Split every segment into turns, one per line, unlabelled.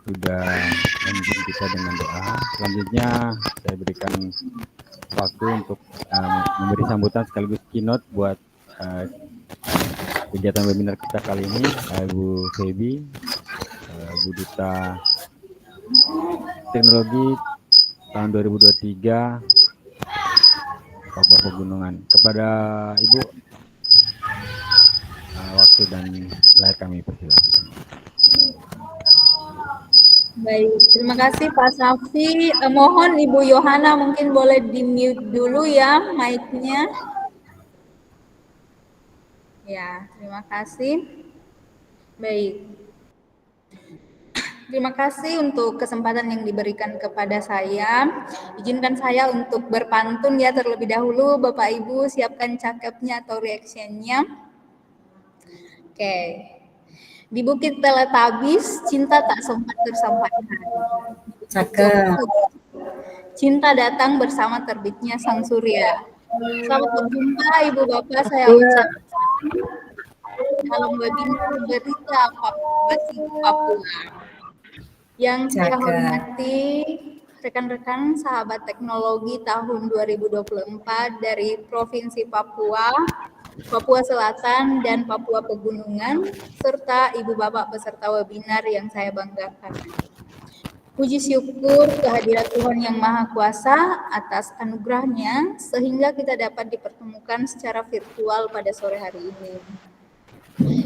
sudah memimpin kita dengan doa. Selanjutnya saya berikan waktu untuk memberi sambutan sekaligus keynote buat kegiatan webinar kita kali ini, Ibu Feby, Ibu Duta Teknologi tahun 2023 Papua Pegunungan. Kepada Ibu, waktu dan layar kami persilahkan.
Baik, terima kasih Pak Safi. Mohon Ibu Yohana mungkin boleh di-mute dulu ya mic-nya. Ya, terima kasih. Baik. Terima kasih untuk kesempatan yang diberikan kepada saya. Izinkan saya untuk berpantun ya terlebih dahulu. Bapak Ibu siapkan cakepnya atau reaksinya. Oke. Di Bukit Teletabis, cinta tak sempat tersampaikan.
Cakep.
Cinta datang bersama terbitnya sang surya. Selamat berjumpa Ibu Bapak, saya ucapkan dalam webinar berita Papua. Yang saya hormati rekan-rekan sahabat teknologi tahun 2024 dari Provinsi Papua, Papua Selatan, dan Papua Pegunungan, serta Ibu Bapak peserta webinar yang saya banggakan. Puji syukur kehadirat Tuhan Yang Maha Kuasa atas anugerahnya sehingga kita dapat dipertemukan secara virtual pada sore hari ini.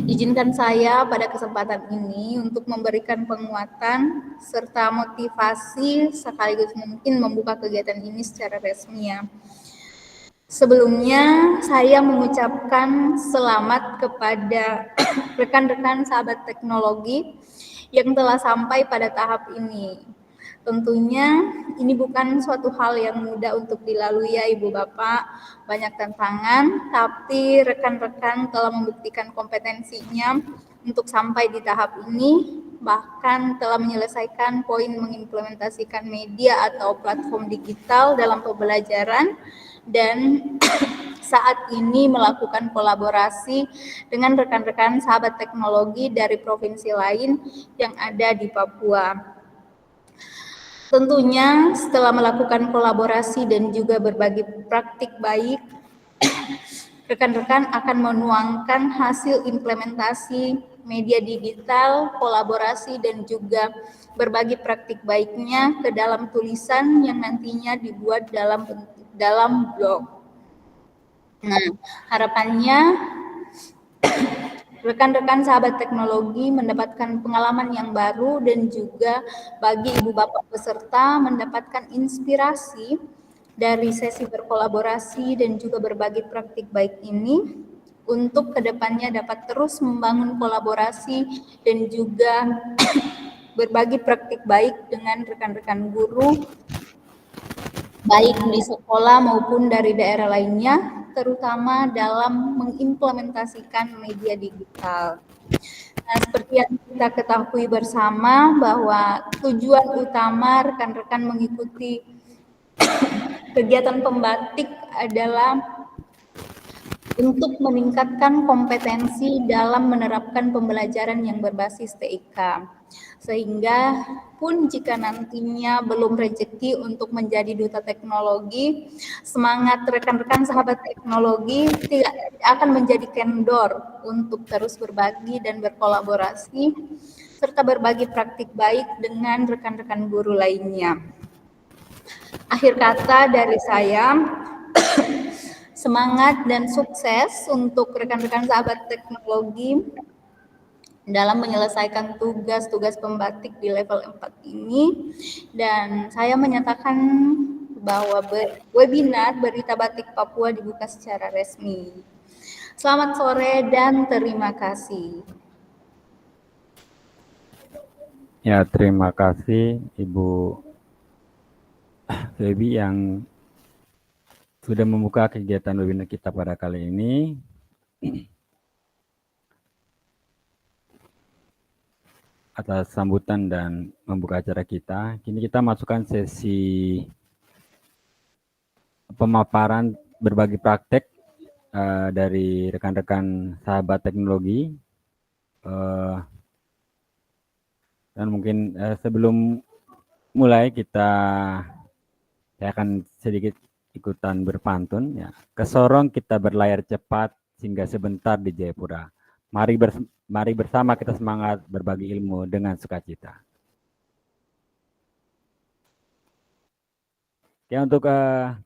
Izinkan saya pada kesempatan ini untuk memberikan penguatan serta motivasi sekaligus mungkin membuka kegiatan ini secara resmi ya. Sebelumnya saya mengucapkan selamat kepada rekan-rekan sahabat teknologi yang telah sampai pada tahap ini. Tentunya ini bukan suatu hal yang mudah untuk dilalui ya Ibu Bapak, banyak tantangan, tapi rekan-rekan telah membuktikan kompetensinya untuk sampai di tahap ini, bahkan telah menyelesaikan poin mengimplementasikan media atau platform digital dalam pembelajaran, dan saat ini melakukan kolaborasi dengan rekan-rekan sahabat teknologi dari provinsi lain yang ada di Papua. Tentunya setelah melakukan kolaborasi dan juga berbagi praktik baik, rekan-rekan akan menuangkan hasil implementasi media digital, kolaborasi, dan juga berbagi praktik baiknya ke dalam tulisan yang nantinya dibuat dalam blog. Nah, harapannya rekan-rekan sahabat teknologi mendapatkan pengalaman yang baru dan juga bagi ibu bapak peserta mendapatkan inspirasi dari sesi berkolaborasi dan juga berbagi praktik baik ini untuk kedepannya dapat terus membangun kolaborasi dan juga berbagi praktik baik dengan rekan-rekan guru baik di sekolah maupun dari daerah lainnya, terutama dalam mengimplementasikan media digital. Nah, seperti yang kita ketahui bersama bahwa tujuan utama rekan-rekan mengikuti kegiatan pembatik adalah untuk meningkatkan kompetensi dalam menerapkan pembelajaran yang berbasis TIK. Sehingga pun jika nantinya belum rezeki untuk menjadi duta teknologi, semangat rekan-rekan sahabat teknologi tidak akan menjadi kendor untuk terus berbagi dan berkolaborasi, serta berbagi praktik baik dengan rekan-rekan guru lainnya. Akhir kata dari saya, semangat dan sukses untuk rekan-rekan sahabat teknologi dalam menyelesaikan tugas-tugas pembatik di level 4 ini, dan saya menyatakan bahwa webinar Berita Batik Papua dibuka secara resmi. Selamat sore dan terima kasih.
Ya, terima kasih Ibu Feby yang sudah membuka kegiatan webinar kita pada kali ini. Atas sambutan dan membuka acara kita. Kini kita masukkan sesi pemaparan berbagi praktek dari rekan-rekan sahabat teknologi. Dan mungkin sebelum mulai saya akan sedikit ikutan berpantun ya. Ke Sorong kita berlayar cepat hingga sebentar di Jayapura. Mari bersama kita semangat berbagi ilmu dengan sukacita. Ya, untuk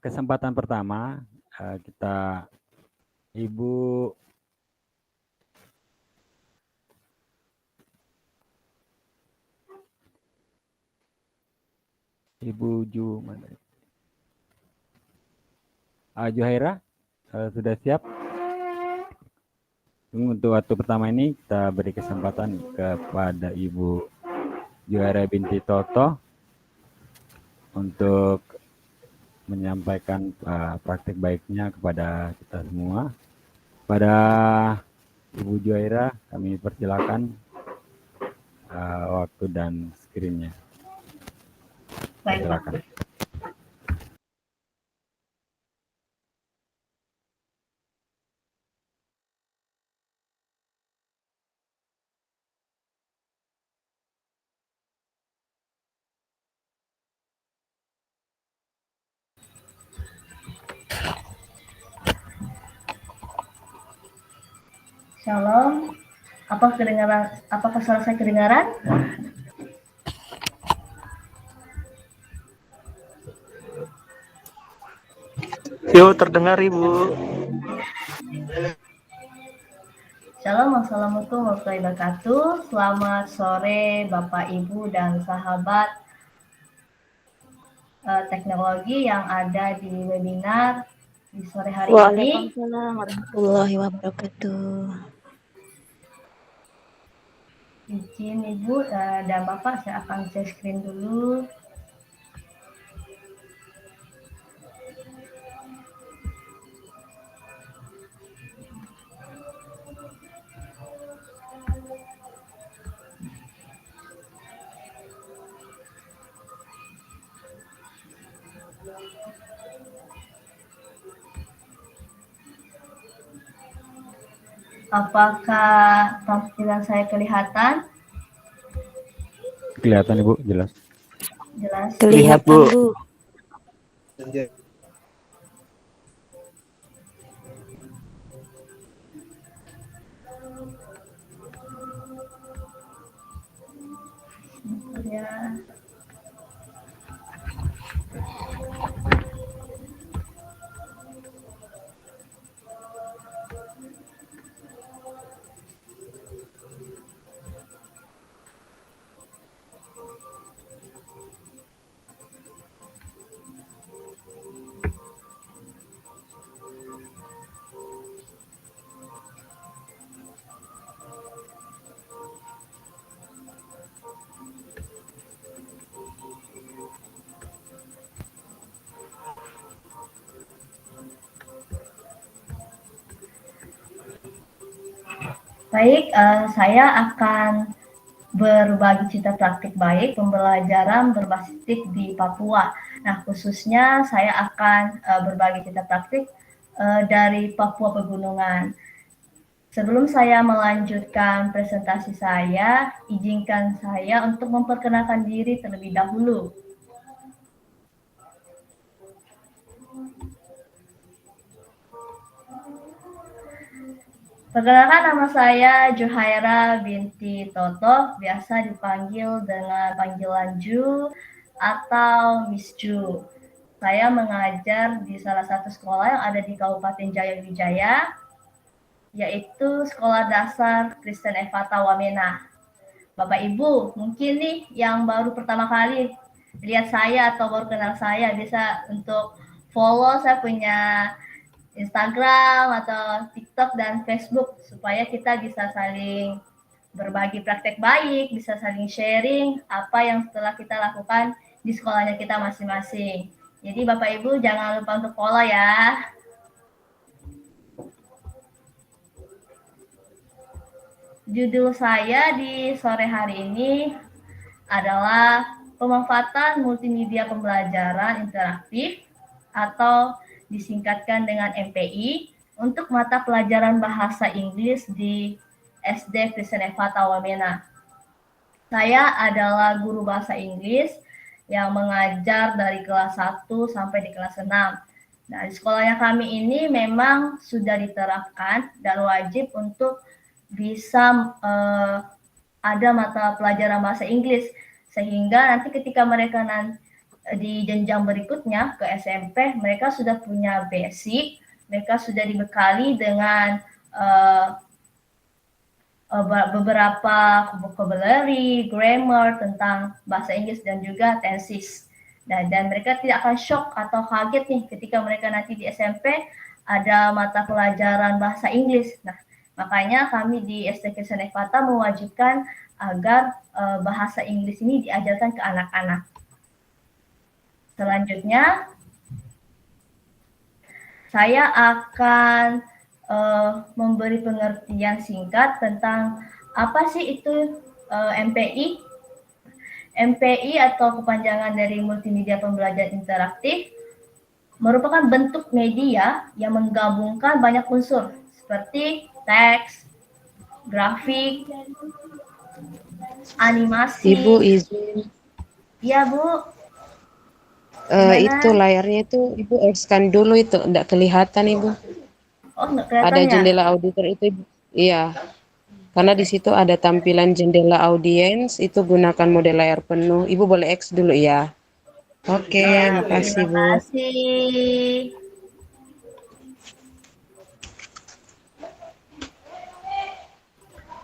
kesempatan pertama kita Ibu Juhaira sudah siap? Untuk waktu pertama ini kita beri kesempatan kepada Ibu Juhaira binti Toto untuk menyampaikan praktik baiknya kepada kita semua. Pada Ibu Juhaira kami persilakan waktu dan screen-nya. Silakan.
Shalom. Apakah suara saya kedengaran?
Yo, terdengar Ibu.
Shalom, assalamualaikum warahmatullahi wabarakatuh. Selamat sore Bapak, Ibu, dan sahabat teknologi yang ada di webinar di sore hari ini.
Waalaikumsalam warahmatullahi wabarakatuh.
Izin Ibu dan Bapak, saya akan share screen dulu. Apakah tampilan saya kelihatan?
Kelihatan Ibu, jelas.
Jelas.
Kelihatan Bu.
Ya. Baik, saya akan berbagi cerita praktik baik pembelajaran berbasis di Papua. Nah, khususnya saya akan berbagi cerita praktik dari Papua Pegunungan. Sebelum saya melanjutkan presentasi saya, izinkan saya untuk memperkenalkan diri terlebih dahulu. Perkenalkan, nama saya Juhaira binti Toto, biasa dipanggil dengan panggilan Ju atau Miss Ju. Saya mengajar di salah satu sekolah yang ada di Kabupaten Jayawijaya, yaitu Sekolah Dasar Kristen Evata Wamena. Bapak Ibu, mungkin nih yang baru pertama kali lihat saya atau baru kenal saya, bisa untuk follow saya punya Instagram atau TikTok dan Facebook supaya kita bisa saling berbagi praktek baik, bisa saling sharing apa yang telah kita lakukan di sekolahnya kita masing-masing. Jadi Bapak Ibu jangan lupa untuk follow ya. Judul saya di sore hari ini adalah pemanfaatan multimedia pembelajaran interaktif atau disingkatkan dengan MPI untuk mata pelajaran bahasa Inggris di SD Kristen Evata Wamena. Saya adalah guru bahasa Inggris yang mengajar dari kelas 1 sampai di kelas 6. Nah, di sekolahnya kami ini memang sudah diterapkan dan wajib untuk bisa ada mata pelajaran bahasa Inggris, sehingga nanti ketika mereka di jenjang berikutnya ke SMP, mereka sudah punya basic, mereka sudah dibekali dengan beberapa vocabulary, grammar tentang bahasa Inggris dan juga tenses. Dan mereka tidak akan shock atau kaget nih ketika mereka nanti di SMP ada mata pelajaran bahasa Inggris. Nah, makanya kami di STK Senekpata mewajibkan agar bahasa Inggris ini diajarkan ke anak-anak. Selanjutnya, saya akan memberi pengertian singkat tentang apa sih itu MPI. MPI atau kepanjangan dari Multimedia Pembelajaran Interaktif merupakan bentuk media yang menggabungkan banyak unsur seperti teks, grafik, animasi.
Ibu izin.
Iya, Bu.
Itu layarnya itu Ibu X-kan dulu itu, enggak kelihatan Ibu.
Oh, nggak kelihatan
Ada
ya?
jendela auditor itu Ibu. Iya. Karena di situ ada tampilan jendela audiens, itu gunakan mode layar penuh. Ibu boleh X dulu ya. Oke, makasih Bu.
Terima kasih.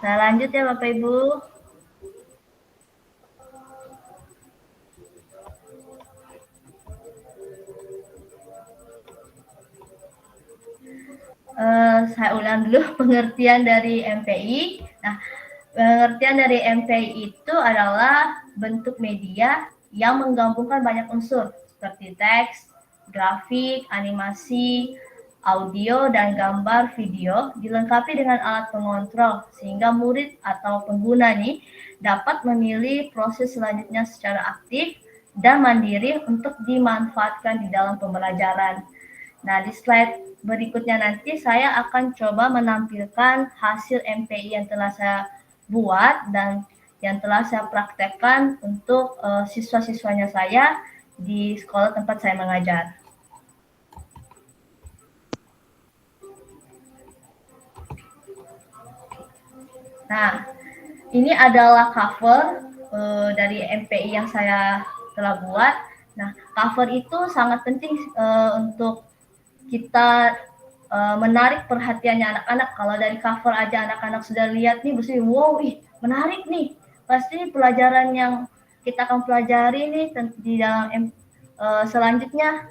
Nah, lanjut ya Bapak Ibu. Saya ulang dulu pengertian dari MPI. Nah, pengertian dari MPI itu adalah bentuk media yang menggabungkan banyak unsur seperti teks, grafik, animasi, audio, dan gambar video dilengkapi dengan alat pengontrol sehingga murid atau pengguna nih dapat memilih proses selanjutnya secara aktif dan mandiri untuk dimanfaatkan di dalam pembelajaran. Nah, di slide berikutnya nanti saya akan coba menampilkan hasil MPI yang telah saya buat dan yang telah saya praktekkan untuk siswa-siswanya saya di sekolah tempat saya mengajar. Nah, ini adalah cover dari MPI yang saya telah buat. Nah, cover itu sangat penting untuk kita menarik perhatiannya anak-anak. Kalau dari cover aja anak-anak sudah lihat nih, pasti wow, menarik nih. Pasti pelajaran yang kita akan pelajari nih di dalam selanjutnya,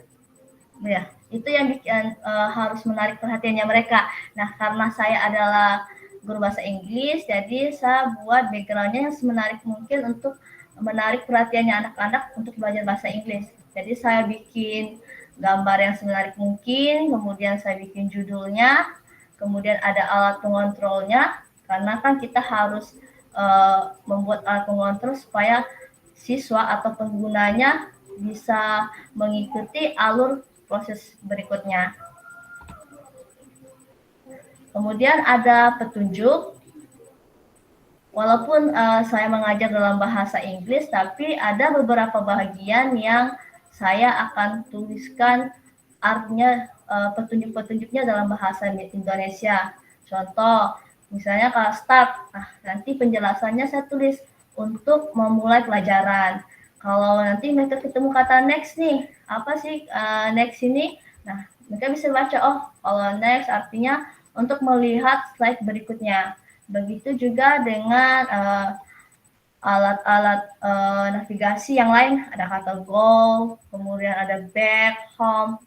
ya itu yang bikin harus menarik perhatiannya mereka. Nah, karena saya adalah guru bahasa Inggris, jadi saya buat backgroundnya yang semenarik mungkin untuk menarik perhatiannya anak-anak untuk belajar bahasa Inggris. Jadi saya bikin gambar yang semenarik mungkin, kemudian saya bikin judulnya, kemudian ada alat pengontrolnya, karena kan kita harus membuat alat pengontrol supaya siswa atau penggunanya bisa mengikuti alur proses berikutnya. Kemudian ada petunjuk. Walaupun saya mengajar dalam bahasa Inggris, tapi ada beberapa bagian yang saya akan tuliskan artinya petunjuk-petunjuknya dalam bahasa Indonesia. Contoh, misalnya kalau start, nanti penjelasannya saya tulis untuk memulai pelajaran. Kalau nanti mereka ketemu kata next nih, apa sih next ini? Nah, mereka bisa baca, oh kalau next artinya untuk melihat slide berikutnya. Begitu juga dengan alat-alat navigasi yang lain, ada kata go, kemudian ada back, home,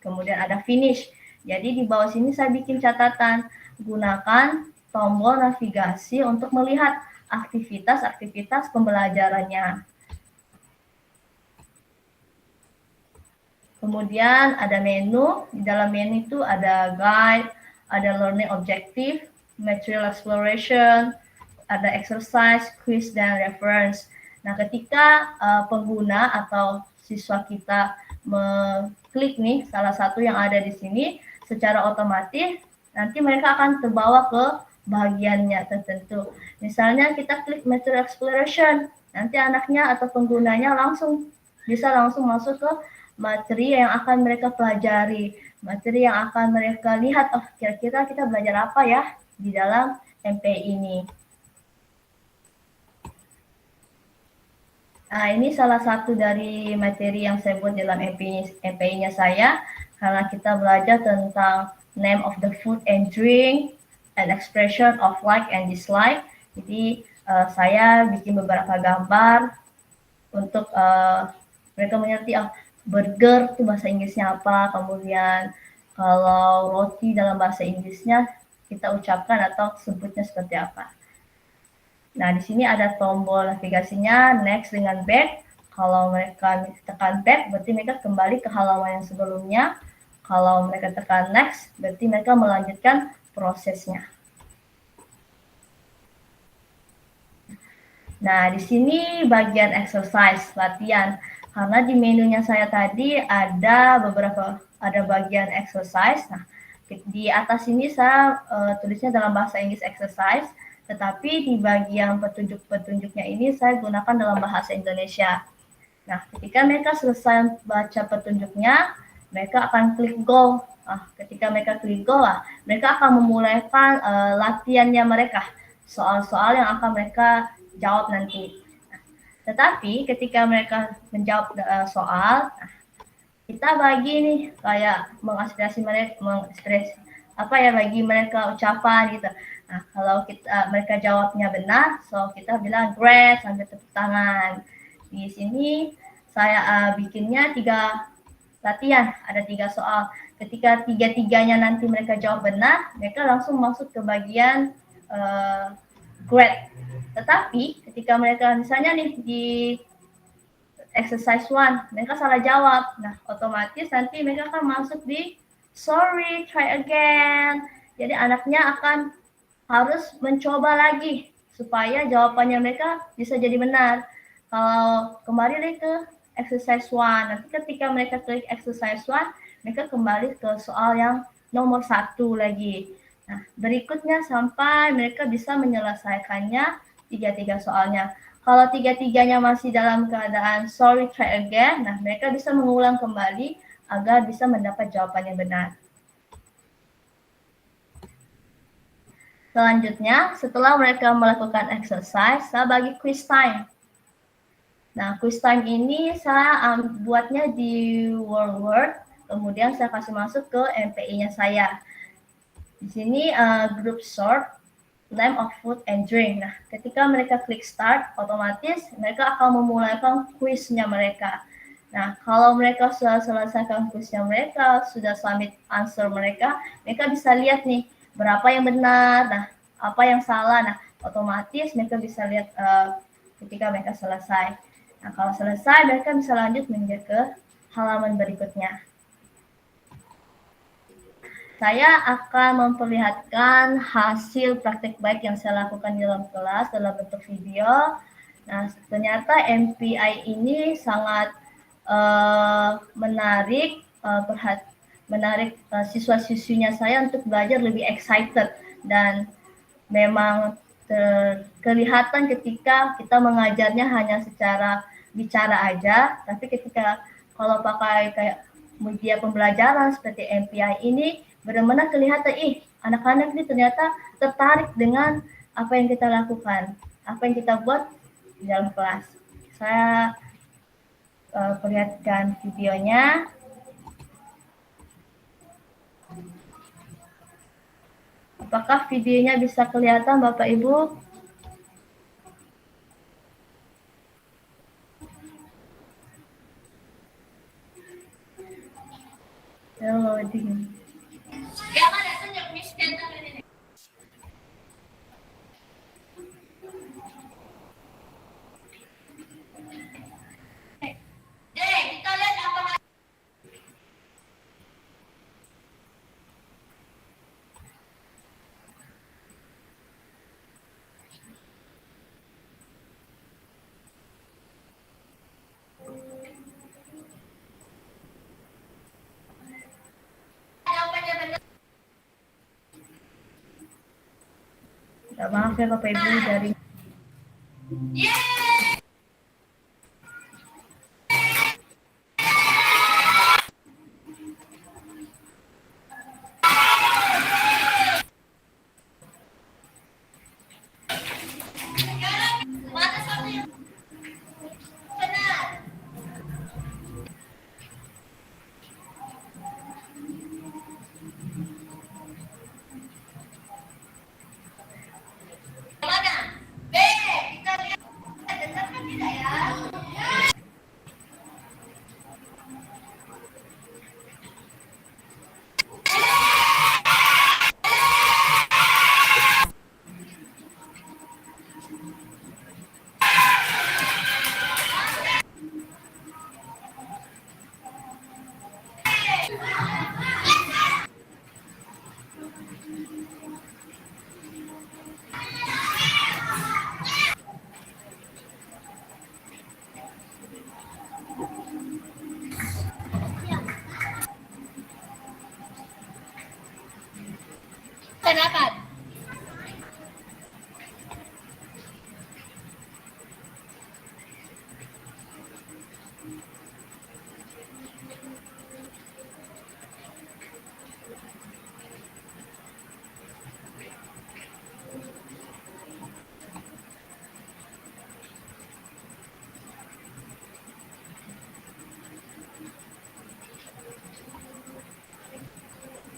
kemudian ada finish. Jadi di bawah sini saya bikin catatan, gunakan tombol navigasi untuk melihat aktivitas-aktivitas pembelajarannya. Kemudian ada menu, di dalam menu itu ada guide, ada learning objective, material exploration, ada exercise, quiz, dan reference. Nah, ketika pengguna atau siswa kita mengklik nih salah satu yang ada di sini, secara otomatis nanti mereka akan terbawa ke bagiannya tertentu. Misalnya kita klik material exploration, nanti anaknya atau penggunanya bisa langsung masuk ke materi yang akan mereka pelajari, materi yang akan mereka lihat, oh kira-kira kita belajar apa ya di dalam MPI ini. Nah, ini salah satu dari materi yang saya buat dalam MPI-nya saya, karena kita belajar tentang name of the food and drink, and expression of like and dislike. Jadi, saya bikin beberapa gambar untuk mereka mengerti, oh, burger itu bahasa Inggrisnya apa, kemudian kalau roti dalam bahasa Inggrisnya kita ucapkan atau sebutnya seperti apa. Nah, di sini ada tombol navigasinya, next dengan back. Kalau mereka tekan back, berarti mereka kembali ke halaman yang sebelumnya. Kalau mereka tekan next, berarti mereka melanjutkan prosesnya. Nah, di sini bagian exercise, latihan. Karena di menunya saya tadi ada bagian exercise. Nah, di atas ini saya tulisnya dalam bahasa Inggris exercise, tetapi di bagian petunjuk-petunjuknya ini saya gunakan dalam bahasa Indonesia. Nah, ketika mereka selesai baca petunjuknya, mereka akan klik go. Nah, ketika mereka klik go, mereka akan memulaikan latihannya mereka, soal-soal yang akan mereka jawab nanti. Nah, tetapi ketika mereka menjawab soal, kita bagi nih kayak mengaspirasi bagi mereka ucapan gitu. Nah, kalau mereka jawabnya benar, so kita bilang great sambil tepuk tangan. Di sini saya bikinnya 3 latihan, ada 3 soal. Ketika 3-3-nya nanti mereka jawab benar, mereka langsung masuk ke bagian great. Tetapi ketika mereka misalnya nih di exercise 1, mereka salah jawab. Nah, otomatis nanti mereka akan masuk di sorry, try again. Jadi anaknya akan harus mencoba lagi supaya jawabannya mereka bisa jadi benar. Kalau kembali ke exercise 1, nanti ketika mereka klik exercise 1, mereka kembali ke soal yang nomor 1 lagi. Nah, berikutnya sampai mereka bisa menyelesaikannya 3 soalnya. Kalau 3-3-nya masih dalam keadaan sorry, try again, nah mereka bisa mengulang kembali agar bisa mendapat jawaban yang benar. Selanjutnya, setelah mereka melakukan exercise, saya bagi quiz time. Nah, quiz time ini saya buatnya di Word, kemudian saya kasih masuk ke MPI-nya saya. Di sini group sort, name of food and drink. Nah, ketika mereka klik start, otomatis mereka akan memulaikan quiznya mereka. Nah, kalau mereka sudah selesaikan quiznya mereka, sudah submit answer mereka bisa lihat nih, berapa yang benar, nah, apa yang salah. Nah, otomatis mereka bisa lihat ketika mereka selesai. Nah, kalau selesai, mereka bisa lanjut menjadi ke halaman berikutnya. Saya akan memperlihatkan hasil praktek baik yang saya lakukan di dalam kelas dalam bentuk video. Nah, ternyata MPI ini sangat menarik siswa-siswinya saya untuk belajar lebih excited, dan memang kelihatan ketika kita mengajarnya hanya secara bicara aja, tapi ketika kalau pakai kayak media pembelajaran seperti MPI ini, benar-benar kelihatan, anak-anak ini ternyata tertarik dengan apa yang kita lakukan, apa yang kita buat di dalam kelas. Saya perlihatkan videonya. Apakah videonya bisa kelihatan, Bapak Ibu? Loading. Maaf ya Bapak Ibu dari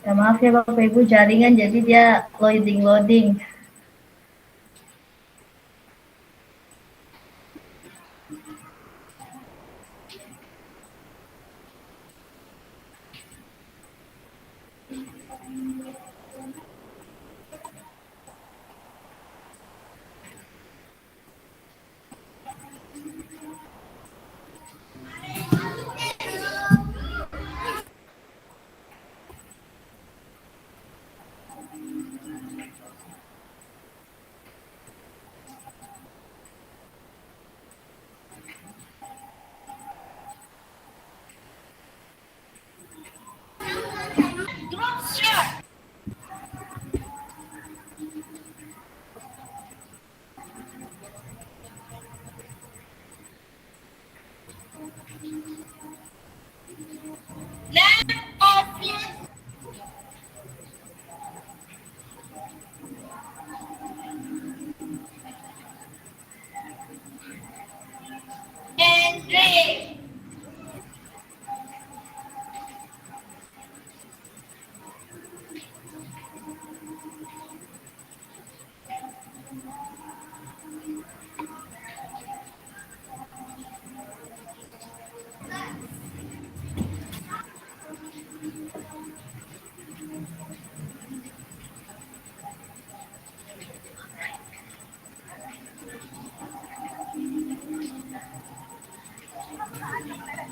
maaf ya Bapak Ibu jaringan jadi dia loading.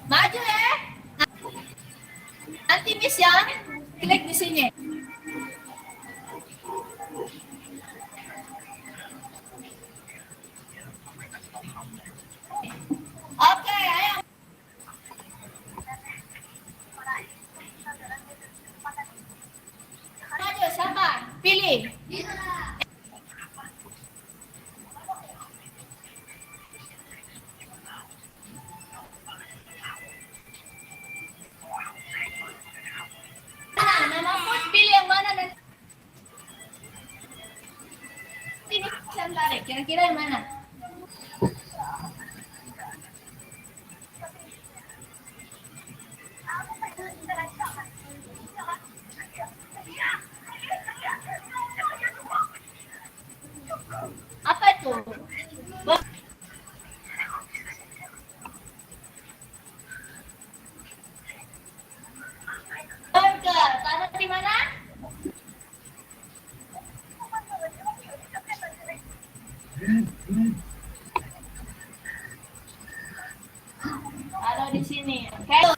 Maju ya. Nanti Miss ya, klik di sini. Oke, ayo. Maju, siapa? Pilih. Nama pun pilih yang mana nanti. Ini saya tarik. Kira-kira yang mana? Apa itu? Burger. Taruh di mana? Taruh di sini. Oke.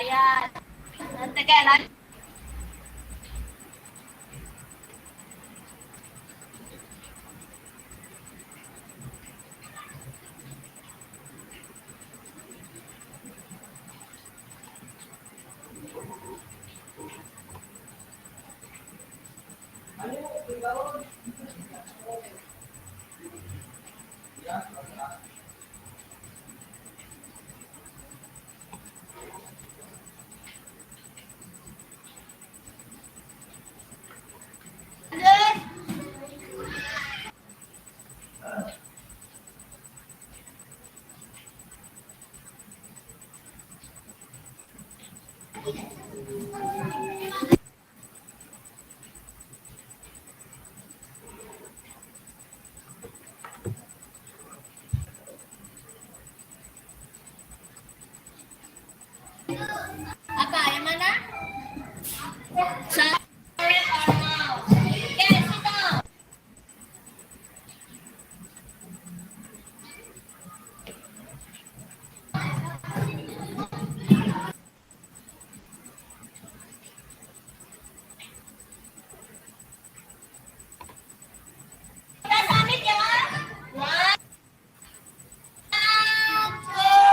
kalian. Nanti kayak lagi. Apa yang mana? Sorry or no? Yes, no. Kita summit ya. One, two, three.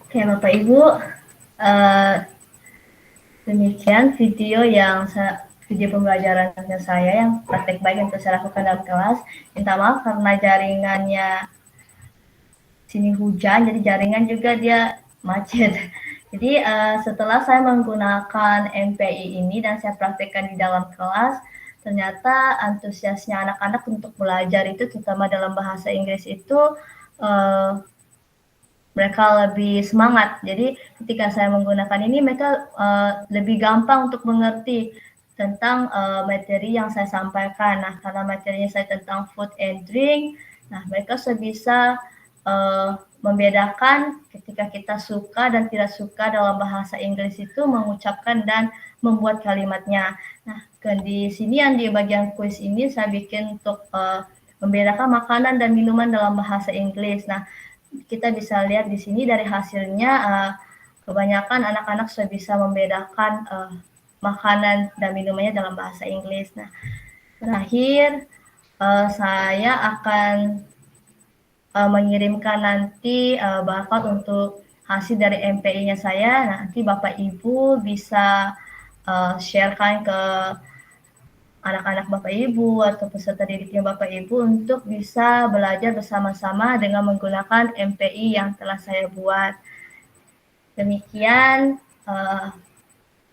Oke, Bapak Ibu, demikian video pembelajarannya saya yang praktek baik yang telah saya lakukan dalam kelas. Minta maaf karena jaringannya sini hujan, jadi jaringan juga dia macet. Jadi setelah saya menggunakan MPI ini dan saya praktekkan di dalam kelas, ternyata antusiasnya anak-anak untuk belajar itu, terutama dalam bahasa Inggris itu, mereka lebih semangat. Jadi ketika saya menggunakan ini, mereka lebih gampang untuk mengerti tentang materi yang saya sampaikan. Nah, karena materinya saya tentang food and drink, nah mereka bisa membedakan ketika kita suka dan tidak suka dalam bahasa Inggris itu mengucapkan dan membuat kalimatnya. Nah, di sini yang di bagian kuis ini saya bikin untuk membedakan makanan dan minuman dalam bahasa Inggris. Nah, kita bisa lihat di sini dari hasilnya kebanyakan anak-anak sudah bisa membedakan makanan dan minumannya dalam bahasa Inggris. Nah, terakhir saya akan mengirimkan nanti barcode untuk hasil dari MPI-nya saya. Nanti Bapak Ibu bisa sharekan ke anak-anak Bapak Ibu atau peserta didiknya Bapak Ibu untuk bisa belajar bersama-sama dengan menggunakan MPI yang telah saya buat. Demikian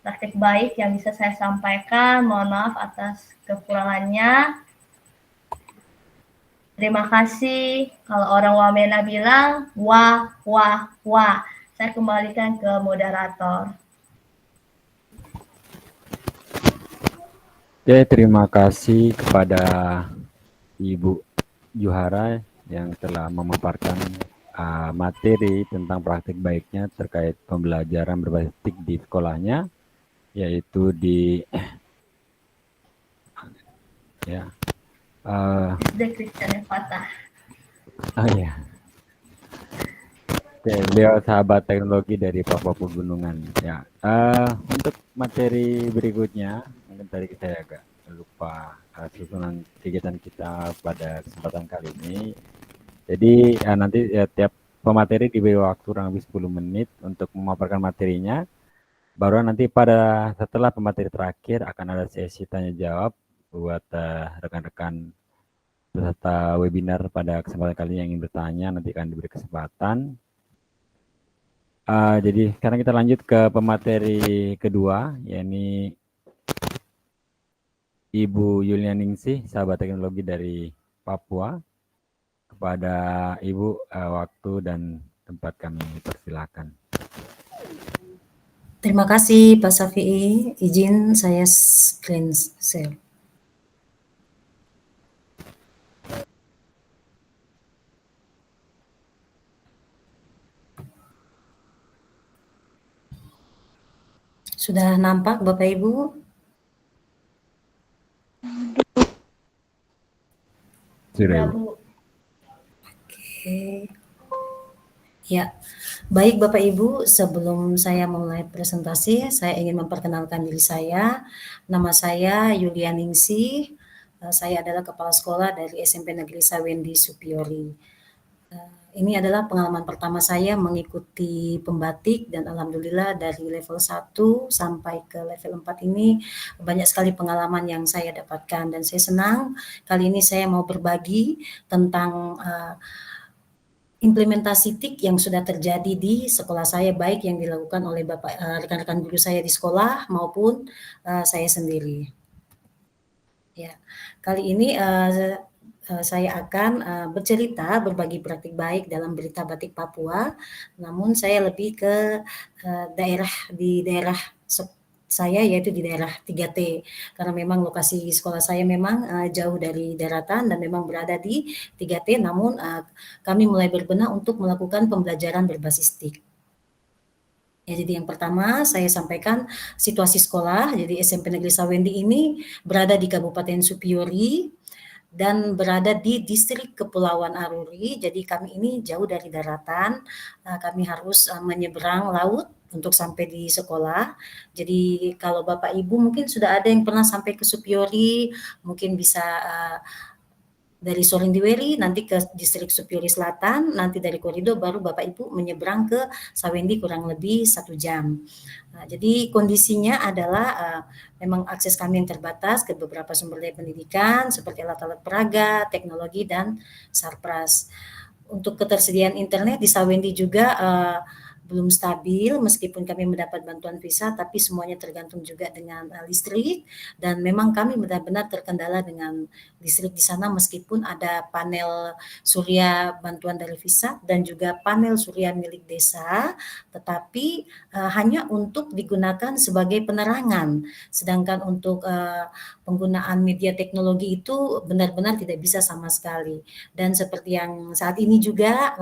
praktik baik yang bisa saya sampaikan. Mohon maaf atas kekurangannya. Terima kasih. Kalau orang Wamena bilang, wah, wah, wah. Saya kembalikan ke moderator.
Oke, terima kasih kepada Ibu Juhara yang telah memaparkan materi tentang praktik baiknya terkait pembelajaran berbasis di sekolahnya, yaitu di
SD Kristen Fatah.
Oh ya. Oke, beliau sahabat teknologi dari Papua Pegunungan. Ya, untuk materi berikutnya, mungkin tadi saya agak lupa susunan kegiatan kita pada kesempatan kali ini. Jadi nanti tiap pemateri diberi waktu kurang lebih 10 menit untuk memaparkan materinya. Baru nanti setelah pemateri terakhir akan ada sesi tanya jawab buat rekan-rekan peserta webinar pada kesempatan kali ini yang ingin bertanya, nanti akan diberi kesempatan. Jadi sekarang kita lanjut ke pemateri kedua, yakni Ibu Yulianingsih, sahabat teknologi dari Papua. Kepada Ibu, waktu dan tempat kami persilakan.
Terima kasih Pak Safi'i. Izin saya screen share. Sudah nampak Bapak Ibu?
Sudah,
Ya,
Bu.
Bu.
Oke. Ya, baik Bapak Ibu, sebelum saya mulai presentasi, saya ingin memperkenalkan diri saya. Nama saya Yulianingsih. Saya adalah kepala sekolah dari SMP Negeri Sawendi Supiori. Ini adalah pengalaman pertama saya mengikuti pembatik dan alhamdulillah dari level 1 sampai ke level 4 ini banyak sekali pengalaman yang saya dapatkan dan saya senang kali ini saya mau berbagi tentang implementasi TIK yang sudah terjadi di sekolah saya, baik yang dilakukan oleh rekan-rekan guru saya di sekolah maupun saya sendiri. Ya, kali ini saya akan bercerita berbagi praktik baik dalam berita batik Papua, namun saya lebih ke daerah saya yaitu di daerah 3T karena memang lokasi sekolah saya memang jauh dari daratan dan memang berada di 3T, namun kami mulai berbenah untuk melakukan pembelajaran berbasis TIK. Ya, jadi yang pertama saya sampaikan situasi sekolah. Jadi SMP Negeri Sawendi ini berada di Kabupaten Supiori dan berada di distrik Kepulauan Aruri. Jadi kami ini jauh dari daratan, kami harus menyeberang laut untuk sampai di sekolah. Jadi kalau Bapak Ibu mungkin sudah ada yang pernah sampai ke Supiori, mungkin bisa dari Sorindiweri nanti ke distrik Supiori Selatan, nanti dari koridor baru Bapak Ibu menyeberang ke Sawendi kurang lebih 1 jam. Jadi kondisinya adalah memang akses kami yang terbatas ke beberapa sumber daya pendidikan seperti alat-alat peraga, teknologi, dan sarpras. Untuk ketersediaan internet di Sawendi juga belum stabil meskipun kami mendapat bantuan visa, tapi semuanya tergantung juga dengan listrik dan memang kami benar-benar terkendala dengan listrik di sana meskipun ada panel surya bantuan dari visa dan juga panel surya milik desa, tetapi hanya untuk digunakan sebagai penerangan, sedangkan untuk penggunaan media teknologi itu benar-benar tidak bisa sama sekali. Dan seperti yang saat ini juga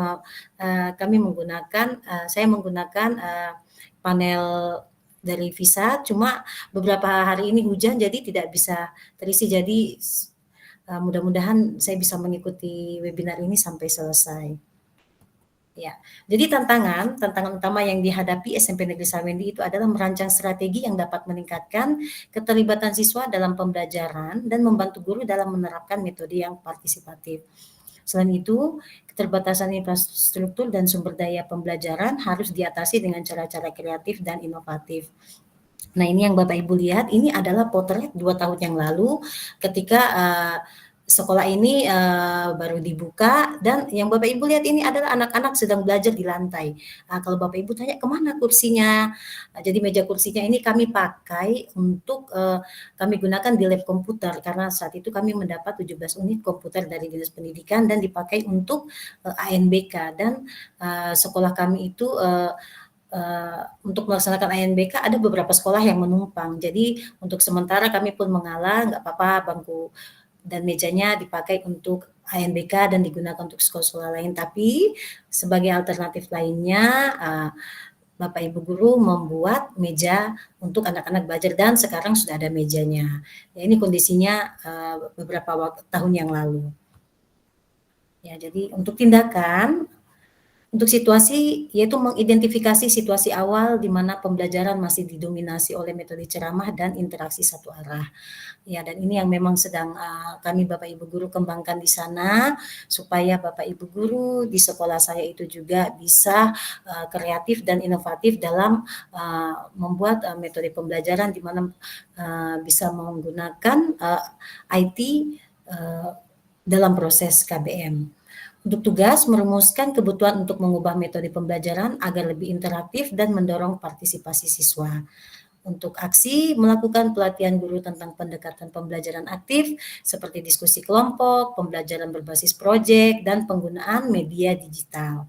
kami menggunakan, saya menggunakan panel dari visa, cuma beberapa hari ini hujan jadi tidak bisa terisi, jadi mudah-mudahan saya bisa mengikuti webinar ini sampai selesai. Ya, jadi tantangan utama yang dihadapi SMP Negeri Sawendi itu adalah merancang strategi yang dapat meningkatkan keterlibatan siswa dalam pembelajaran dan membantu guru dalam menerapkan metode yang partisipatif. Selain itu, keterbatasan infrastruktur dan sumber daya pembelajaran harus diatasi dengan cara-cara kreatif dan inovatif. Nah, ini yang Bapak Ibu lihat, ini adalah potret 2 tahun yang lalu ketika sekolah ini baru dibuka dan yang Bapak Ibu lihat ini adalah anak-anak sedang belajar di lantai. Kalau Bapak Ibu tanya kemana kursinya, jadi meja kursinya ini kami pakai untuk kami gunakan di lab komputer karena saat itu kami mendapat 17 unit komputer dari Dinas Pendidikan dan dipakai untuk ANBK dan sekolah kami itu untuk melaksanakan ANBK ada beberapa sekolah yang menumpang. Jadi untuk sementara kami pun mengalah, nggak apa-apa bangku dan mejanya dipakai untuk ANBK dan digunakan untuk sekolah-sekolah lain. Tapi sebagai alternatif lainnya, Bapak Ibu guru membuat meja untuk anak-anak belajar dan sekarang sudah ada mejanya. Ya, ini kondisinya beberapa tahun yang lalu. Ya, jadi untuk tindakan Untuk situasi, yaitu mengidentifikasi situasi awal di mana pembelajaran masih didominasi oleh metode ceramah dan interaksi satu arah. Ya, dan ini yang memang sedang kami Bapak Ibu Guru kembangkan di sana, supaya Bapak Ibu Guru di sekolah saya itu juga bisa kreatif dan inovatif dalam membuat metode pembelajaran di mana bisa menggunakan IT dalam proses KBM. Untuk tugas, merumuskan kebutuhan untuk mengubah metode pembelajaran agar lebih interaktif dan mendorong partisipasi siswa. Untuk aksi, melakukan pelatihan guru tentang pendekatan pembelajaran aktif seperti diskusi kelompok, pembelajaran berbasis proyek, dan penggunaan media digital.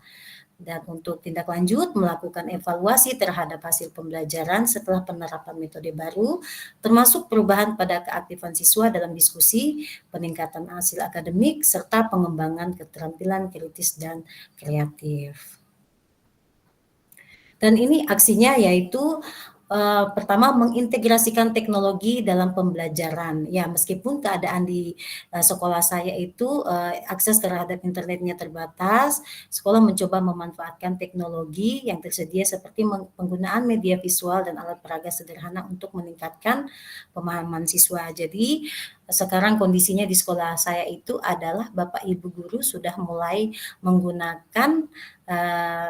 Dan untuk tindak lanjut, melakukan evaluasi terhadap hasil pembelajaran setelah penerapan metode baru, termasuk perubahan pada keaktifan siswa dalam diskusi, peningkatan hasil akademik, serta pengembangan keterampilan kritis dan kreatif. Dan ini aksinya yaitu pertama, mengintegrasikan teknologi dalam pembelajaran. Ya, meskipun keadaan di sekolah saya itu akses terhadap internetnya terbatas, sekolah mencoba memanfaatkan teknologi yang tersedia seperti penggunaan media visual dan alat peraga sederhana untuk meningkatkan pemahaman siswa. Jadi sekarang kondisinya di sekolah saya itu adalah Bapak Ibu guru sudah mulai menggunakan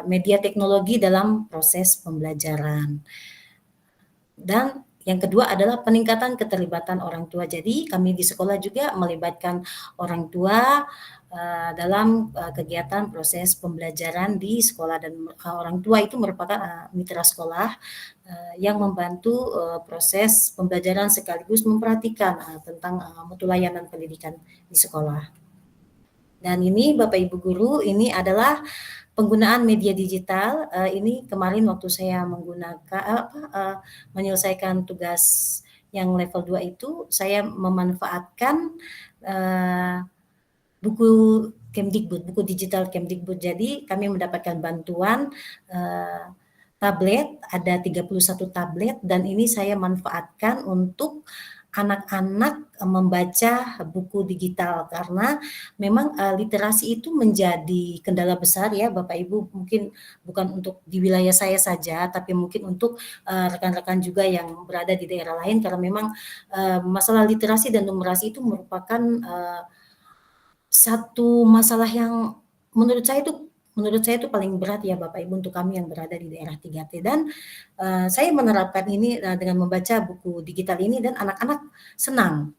media teknologi dalam proses pembelajaran. Dan yang kedua adalah peningkatan keterlibatan orang tua. Jadi kami di sekolah juga melibatkan orang tua dalam kegiatan proses pembelajaran di sekolah, dan orang tua itu merupakan mitra sekolah yang membantu proses pembelajaran sekaligus memperhatikan tentang mutu layanan pendidikan di sekolah. Dan ini Bapak Ibu guru, ini adalah penggunaan media digital. Ini kemarin waktu saya menggunakan menyelesaikan tugas yang level 2 itu, saya memanfaatkan buku Kemdikbud, buku digital Kemdikbud. Jadi kami mendapatkan bantuan tablet, ada 31 tablet, dan ini saya manfaatkan untuk anak-anak membaca buku digital, karena memang literasi itu menjadi kendala besar ya Bapak Ibu, mungkin bukan untuk di wilayah saya saja, tapi mungkin untuk rekan-rekan juga yang berada di daerah lain, karena memang masalah literasi dan numerasi itu merupakan satu masalah yang menurut saya itu paling berat ya Bapak Ibu untuk kami yang berada di daerah 3T. Dan saya menerapkan ini dengan membaca buku digital ini, dan anak-anak senang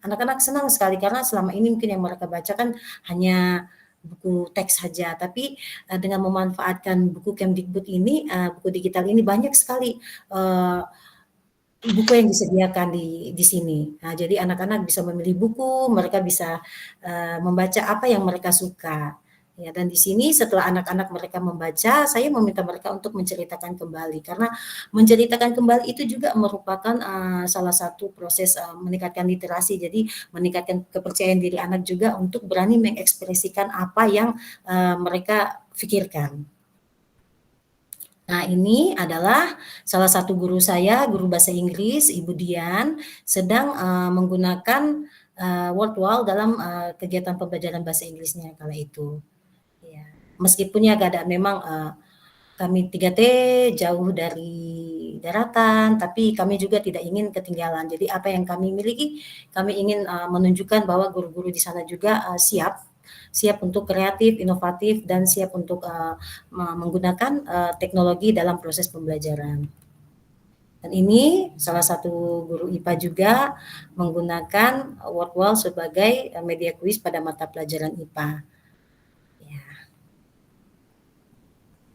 sekali, karena selama ini mungkin yang mereka baca kan hanya buku teks saja, tapi dengan memanfaatkan buku Kemdikbud ini, buku digital ini, banyak sekali buku yang disediakan di sini. Nah, jadi anak-anak bisa memilih buku, mereka bisa membaca apa yang mereka suka. Ya, dan di sini setelah anak-anak mereka membaca, saya meminta mereka untuk menceritakan kembali, karena menceritakan kembali itu juga merupakan salah satu proses meningkatkan literasi. Jadi meningkatkan kepercayaan diri anak juga untuk berani mengekspresikan apa yang mereka pikirkan. Nah, ini adalah salah satu guru saya, guru bahasa Inggris, Ibu Dian, sedang menggunakan Wordwall dalam kegiatan pembelajaran bahasa Inggrisnya kala itu. Ya, meskipun ya keadaan memang kami 3T jauh dari daratan, tapi kami juga tidak ingin ketinggalan. Jadi apa yang kami miliki, kami ingin menunjukkan bahwa guru-guru di sana juga siap untuk kreatif, inovatif, dan siap untuk menggunakan teknologi dalam proses pembelajaran. Dan ini salah satu guru IPA juga menggunakan Wordwall sebagai media kuis pada mata pelajaran IPA. Ya.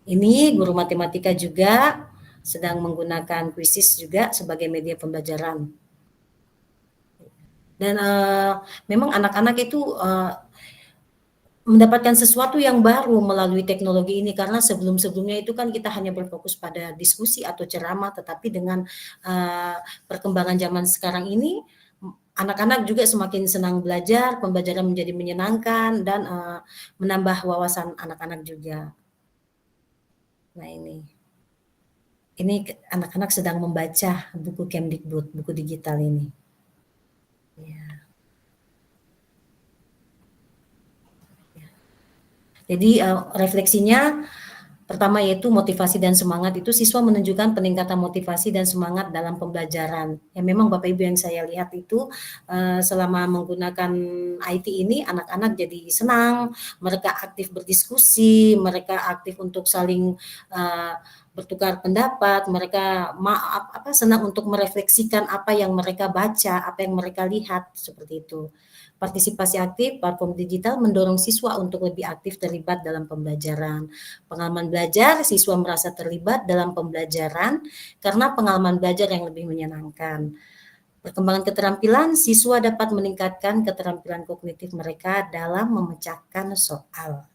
Ini guru matematika juga sedang menggunakan Quizizz juga sebagai media pembelajaran. Dan memang anak-anak itu mendapatkan sesuatu yang baru melalui teknologi ini, karena sebelum-sebelumnya itu kan kita hanya berfokus pada diskusi atau ceramah, tetapi dengan perkembangan zaman sekarang ini, anak-anak juga semakin senang belajar, pembelajaran menjadi menyenangkan, dan menambah wawasan anak-anak juga. Nah, ini anak-anak sedang membaca buku Kemdikbud, buku digital ini. Ya. Jadi refleksinya, Pertama yaitu motivasi dan semangat, itu siswa menunjukkan peningkatan motivasi dan semangat dalam pembelajaran. Ya memang Bapak Ibu yang saya lihat itu selama menggunakan IT ini anak-anak jadi senang, mereka aktif berdiskusi, mereka aktif untuk saling bertukar pendapat, mereka senang untuk merefleksikan apa yang mereka baca, apa yang mereka lihat, seperti itu. Partisipasi aktif platform digital mendorong siswa untuk lebih aktif terlibat dalam pembelajaran. Pengalaman belajar, siswa merasa terlibat dalam pembelajaran karena pengalaman belajar yang lebih menyenangkan. Perkembangan keterampilan, siswa dapat meningkatkan keterampilan kognitif mereka dalam memecahkan soal.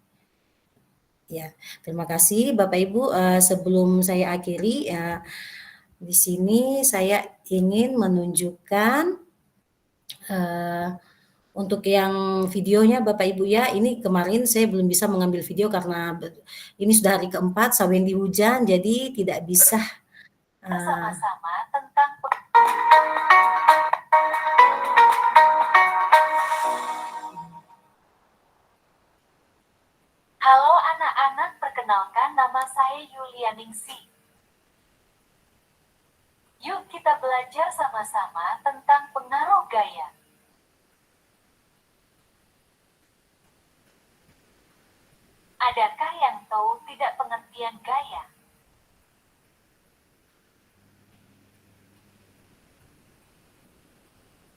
Ya, terima kasih Bapak Ibu. Sebelum saya akhiri, di sini saya ingin menunjukkan untuk yang videonya Bapak Ibu ya, ini kemarin saya belum bisa mengambil video karena ini sudah hari keempat, Sawendi hujan, jadi tidak bisa.
Bersama-sama tentang Halo anak-anak, perkenalkan nama saya Yulianingsi. Yuk kita belajar sama-sama tentang pengaruh gaya. Adakah yang tahu tidak pengertian gaya?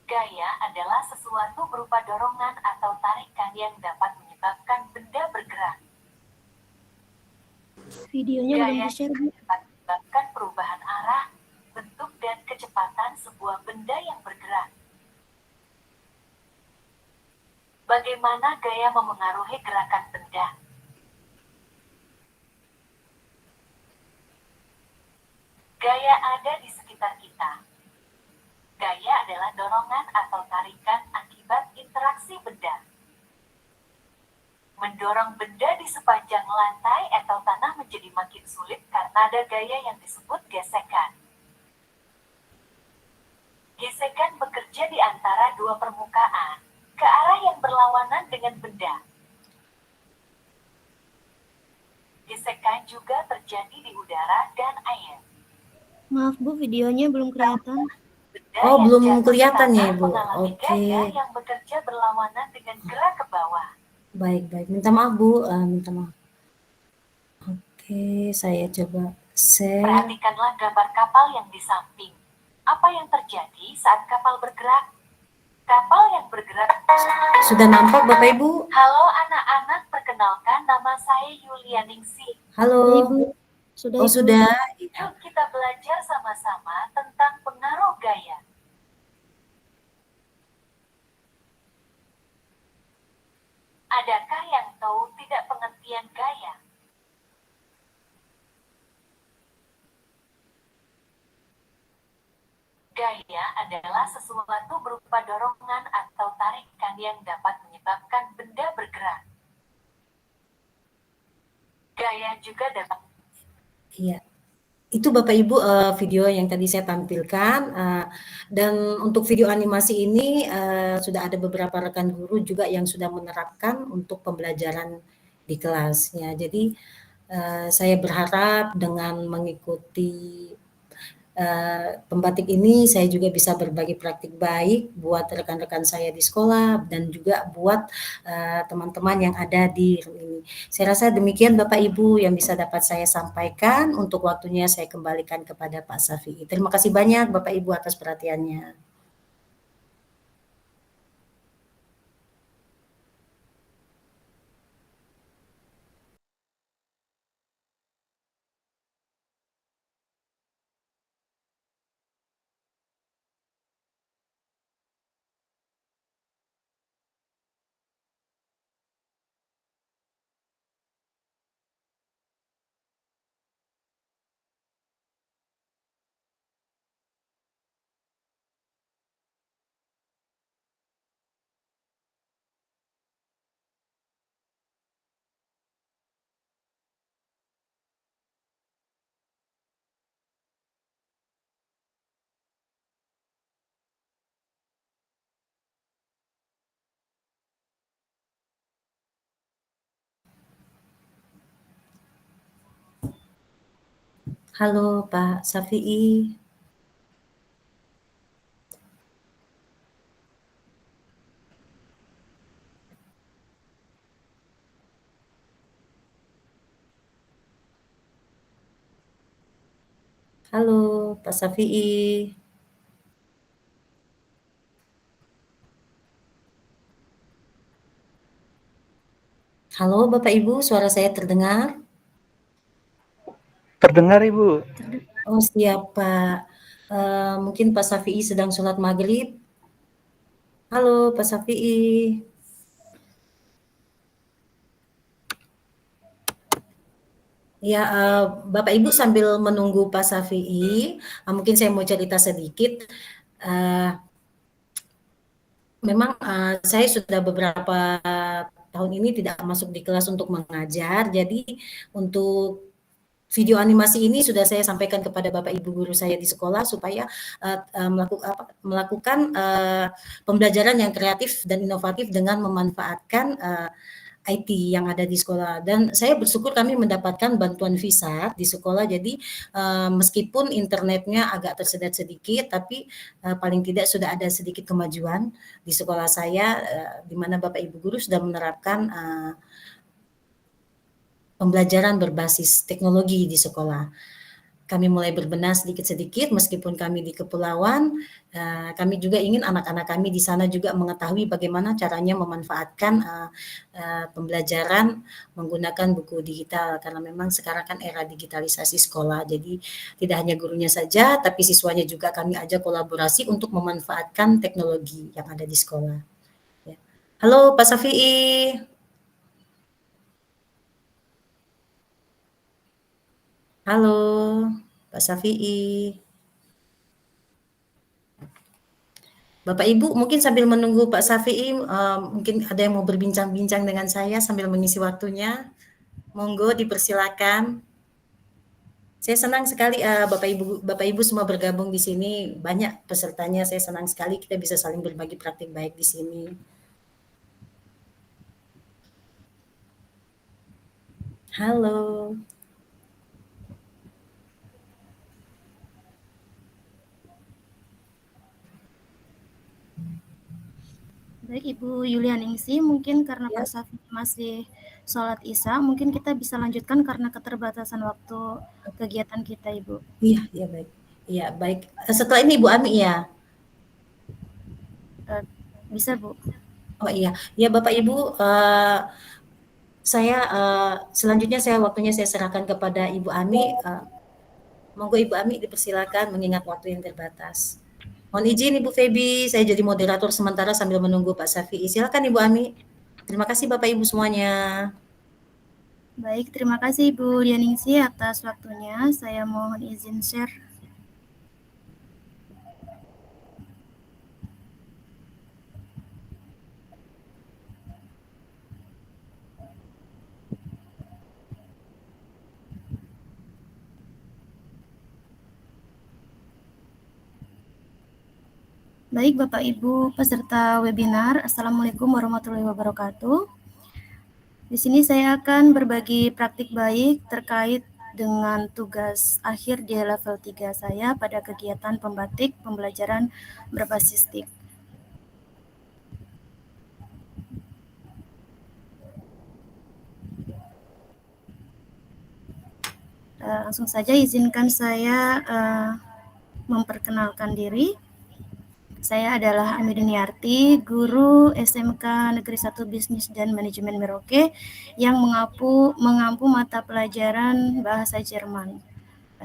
Gaya adalah sesuatu berupa dorongan atau tarikan yang dapat menyebabkan benda bergerak.
Videonya belum
Gaya
di-share,
juga
Bu.
dapat menyebabkan perubahan arah, bentuk, dan kecepatan sebuah benda yang bergerak. Bagaimana gaya memengaruhi gerakan benda? Gaya ada di sekitar kita. Gaya adalah dorongan atau tarikan akibat interaksi benda. Mendorong benda di sepanjang lantai atau tanah menjadi makin sulit karena ada gaya yang disebut gesekan. Gesekan bekerja di antara dua permukaan, ke arah yang berlawanan dengan benda. Gesekan juga terjadi di udara dan air.
Maaf Bu, videonya belum kelihatan.
Benda
Oh,
yang
belum
jatuh
kelihatan
ke
ya,
tanah
Ibu.
mengalami
Oke.
gaya yang bekerja berlawanan dengan gerak ke bawah.
Baik. Minta maaf Bu, minta maaf. Oke, saya coba share.
Perhatikanlah gambar kapal yang di samping. Apa yang terjadi saat kapal bergerak? Kapal yang bergerak.
Sudah nampak Bapak Ibu?
Halo anak-anak, perkenalkan nama saya Yulianingsi.
Halo.
Ibu. Sudah,
Oh,
Ibu.
sudah.
Yuk kita belajar sama-sama tentang pengaruh gaya. Adakah yang tahu tidak pengertian gaya? Gaya adalah sesuatu berupa dorongan atau tarikan yang dapat menyebabkan benda bergerak. Gaya juga dapat.
Iya. Itu Bapak Ibu video yang tadi saya tampilkan, dan untuk video animasi ini sudah ada beberapa rekan guru juga yang sudah menerapkan untuk pembelajaran di kelasnya. Jadi saya berharap dengan mengikuti pembatik ini saya juga bisa berbagi praktik baik buat rekan-rekan saya di sekolah dan juga buat teman-teman yang ada di room ini. Saya rasa demikian Bapak Ibu yang bisa dapat saya sampaikan. Untuk waktunya saya kembalikan kepada Pak Safi. Terima kasih banyak Bapak Ibu atas perhatiannya. Halo Pak Safi'i. Halo Pak Safi'i. Halo Bapak Ibu, suara saya terdengar?
Terdengar Ibu.
Oh siap Pak. Mungkin Pak Safi'i sedang sholat maghrib. Halo Pak Safi'i. Ya, Bapak Ibu sambil menunggu Pak Safi'i, mungkin saya mau cerita sedikit. Memang saya sudah beberapa tahun ini tidak masuk di kelas untuk mengajar, jadi untuk video animasi ini sudah saya sampaikan kepada Bapak Ibu guru saya di sekolah supaya melakukan pembelajaran yang kreatif dan inovatif dengan memanfaatkan IT yang ada di sekolah. Dan saya bersyukur kami mendapatkan bantuan visa di sekolah. Jadi meskipun internetnya agak tersedat sedikit, tapi paling tidak sudah ada sedikit kemajuan di sekolah saya, di mana Bapak Ibu guru sudah menerapkan pembelajaran berbasis teknologi di sekolah. Kami mulai berbenah sedikit-sedikit meskipun kami di kepulauan, kami juga ingin anak-anak kami di sana juga mengetahui bagaimana caranya memanfaatkan pembelajaran menggunakan buku digital, karena memang sekarang kan era digitalisasi sekolah, jadi tidak hanya gurunya saja tapi siswanya juga kami ajak kolaborasi untuk memanfaatkan teknologi yang ada di sekolah. Ya. Halo Pak Safi'i. Halo, Pak Safi'i. Bapak Ibu mungkin sambil menunggu Pak Safi'i, mungkin ada yang mau berbincang-bincang dengan saya sambil mengisi waktunya. Monggo dipersilakan. Saya senang sekali Bapak Ibu semua bergabung di sini. Banyak pesertanya, saya senang sekali kita bisa saling berbagi praktik baik di sini. Halo.
Baik Ibu Yulianingsi, mungkin karena Pak Safi masih sholat Isya, mungkin kita bisa lanjutkan karena keterbatasan waktu kegiatan kita Ibu.
Iya, iya baik. Iya baik. Setelah ini Ibu Ami ya?
Bisa Bu.
Oh iya, ya Bapak Ibu, saya selanjutnya waktunya saya serahkan kepada Ibu Ami. Monggo Ibu Ami dipersilakan mengingat waktu yang terbatas. Mohon izin Ibu Febi, saya jadi moderator sementara sambil menunggu Pak Safi'i. Silakan Ibu Ami. Terima kasih Bapak Ibu semuanya.
Baik, terima kasih Ibu Yulianingsi atas waktunya. Saya mohon izin share. Baik Bapak Ibu peserta webinar, Assalamualaikum warahmatullahi wabarakatuh. Di sini saya akan berbagi praktik baik terkait dengan tugas akhir di level 3 saya pada kegiatan pembatik pembelajaran berbasis TIK. Langsung saja izinkan saya memperkenalkan diri. Saya adalah Ami Duniarti, guru SMK Negeri 1 Bisnis dan Manajemen Merauke yang mengampu mata pelajaran bahasa Jerman.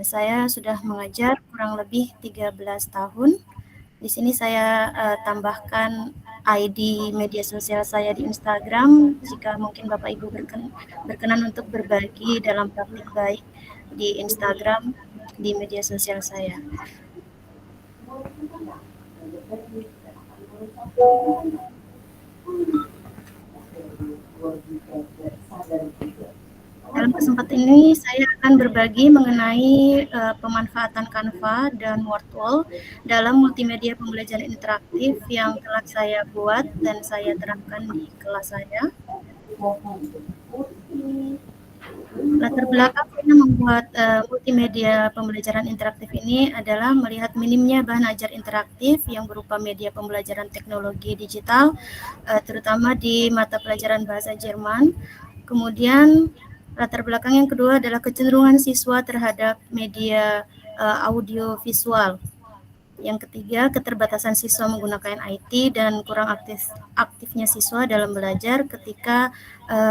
Saya sudah mengajar kurang lebih 13 tahun. Di sini saya tambahkan ID media sosial saya di Instagram jika mungkin Bapak Ibu berkenan untuk berbagi dalam praktik baik di Instagram di media sosial saya. Dalam kesempatan ini saya akan berbagi mengenai pemanfaatan Canva dan Wordwall dalam multimedia pembelajaran interaktif yang telah saya buat dan saya terapkan di kelas saya. Latar belakang saya membuat multimedia pembelajaran interaktif ini adalah melihat minimnya bahan ajar interaktif yang berupa media pembelajaran teknologi digital, terutama di mata pelajaran bahasa Jerman. Kemudian latar belakang yang kedua adalah kecenderungan siswa terhadap media audio visual. Yang ketiga, keterbatasan siswa menggunakan IT dan kurang aktifnya siswa dalam belajar ketika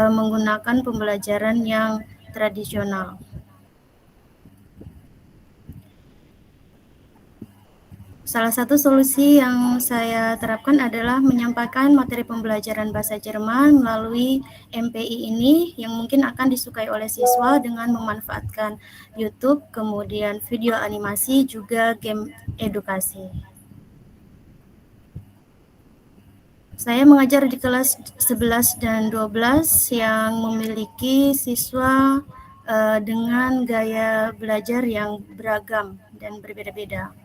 menggunakan pembelajaran yang tradisional. Salah satu solusi yang saya terapkan adalah menyampaikan materi pembelajaran bahasa Jerman melalui MPI ini yang mungkin akan disukai oleh siswa dengan memanfaatkan YouTube, kemudian video animasi, juga game edukasi. Saya mengajar di kelas 11 dan 12 yang memiliki siswa dengan gaya belajar yang beragam dan berbeda-beda.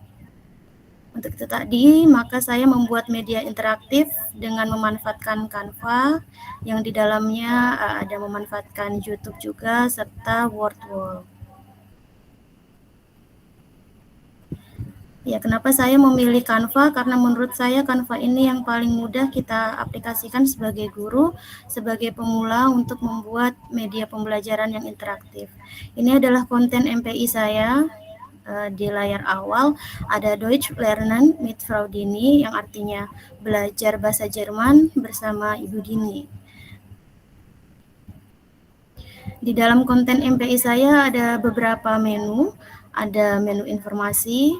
Untuk itu tadi, maka saya membuat media interaktif dengan memanfaatkan Canva yang di dalamnya ada memanfaatkan YouTube juga serta WordWall. Ya, kenapa saya memilih Canva? Karena menurut saya Canva ini yang paling mudah kita aplikasikan sebagai guru, sebagai pemula untuk membuat media pembelajaran yang interaktif. Ini adalah konten MPI saya. Di layar awal ada Deutsch lernen mit Frau Dini, yang artinya belajar bahasa Jerman bersama Ibu Dini. Di dalam konten MPI saya ada beberapa menu. Ada menu informasi,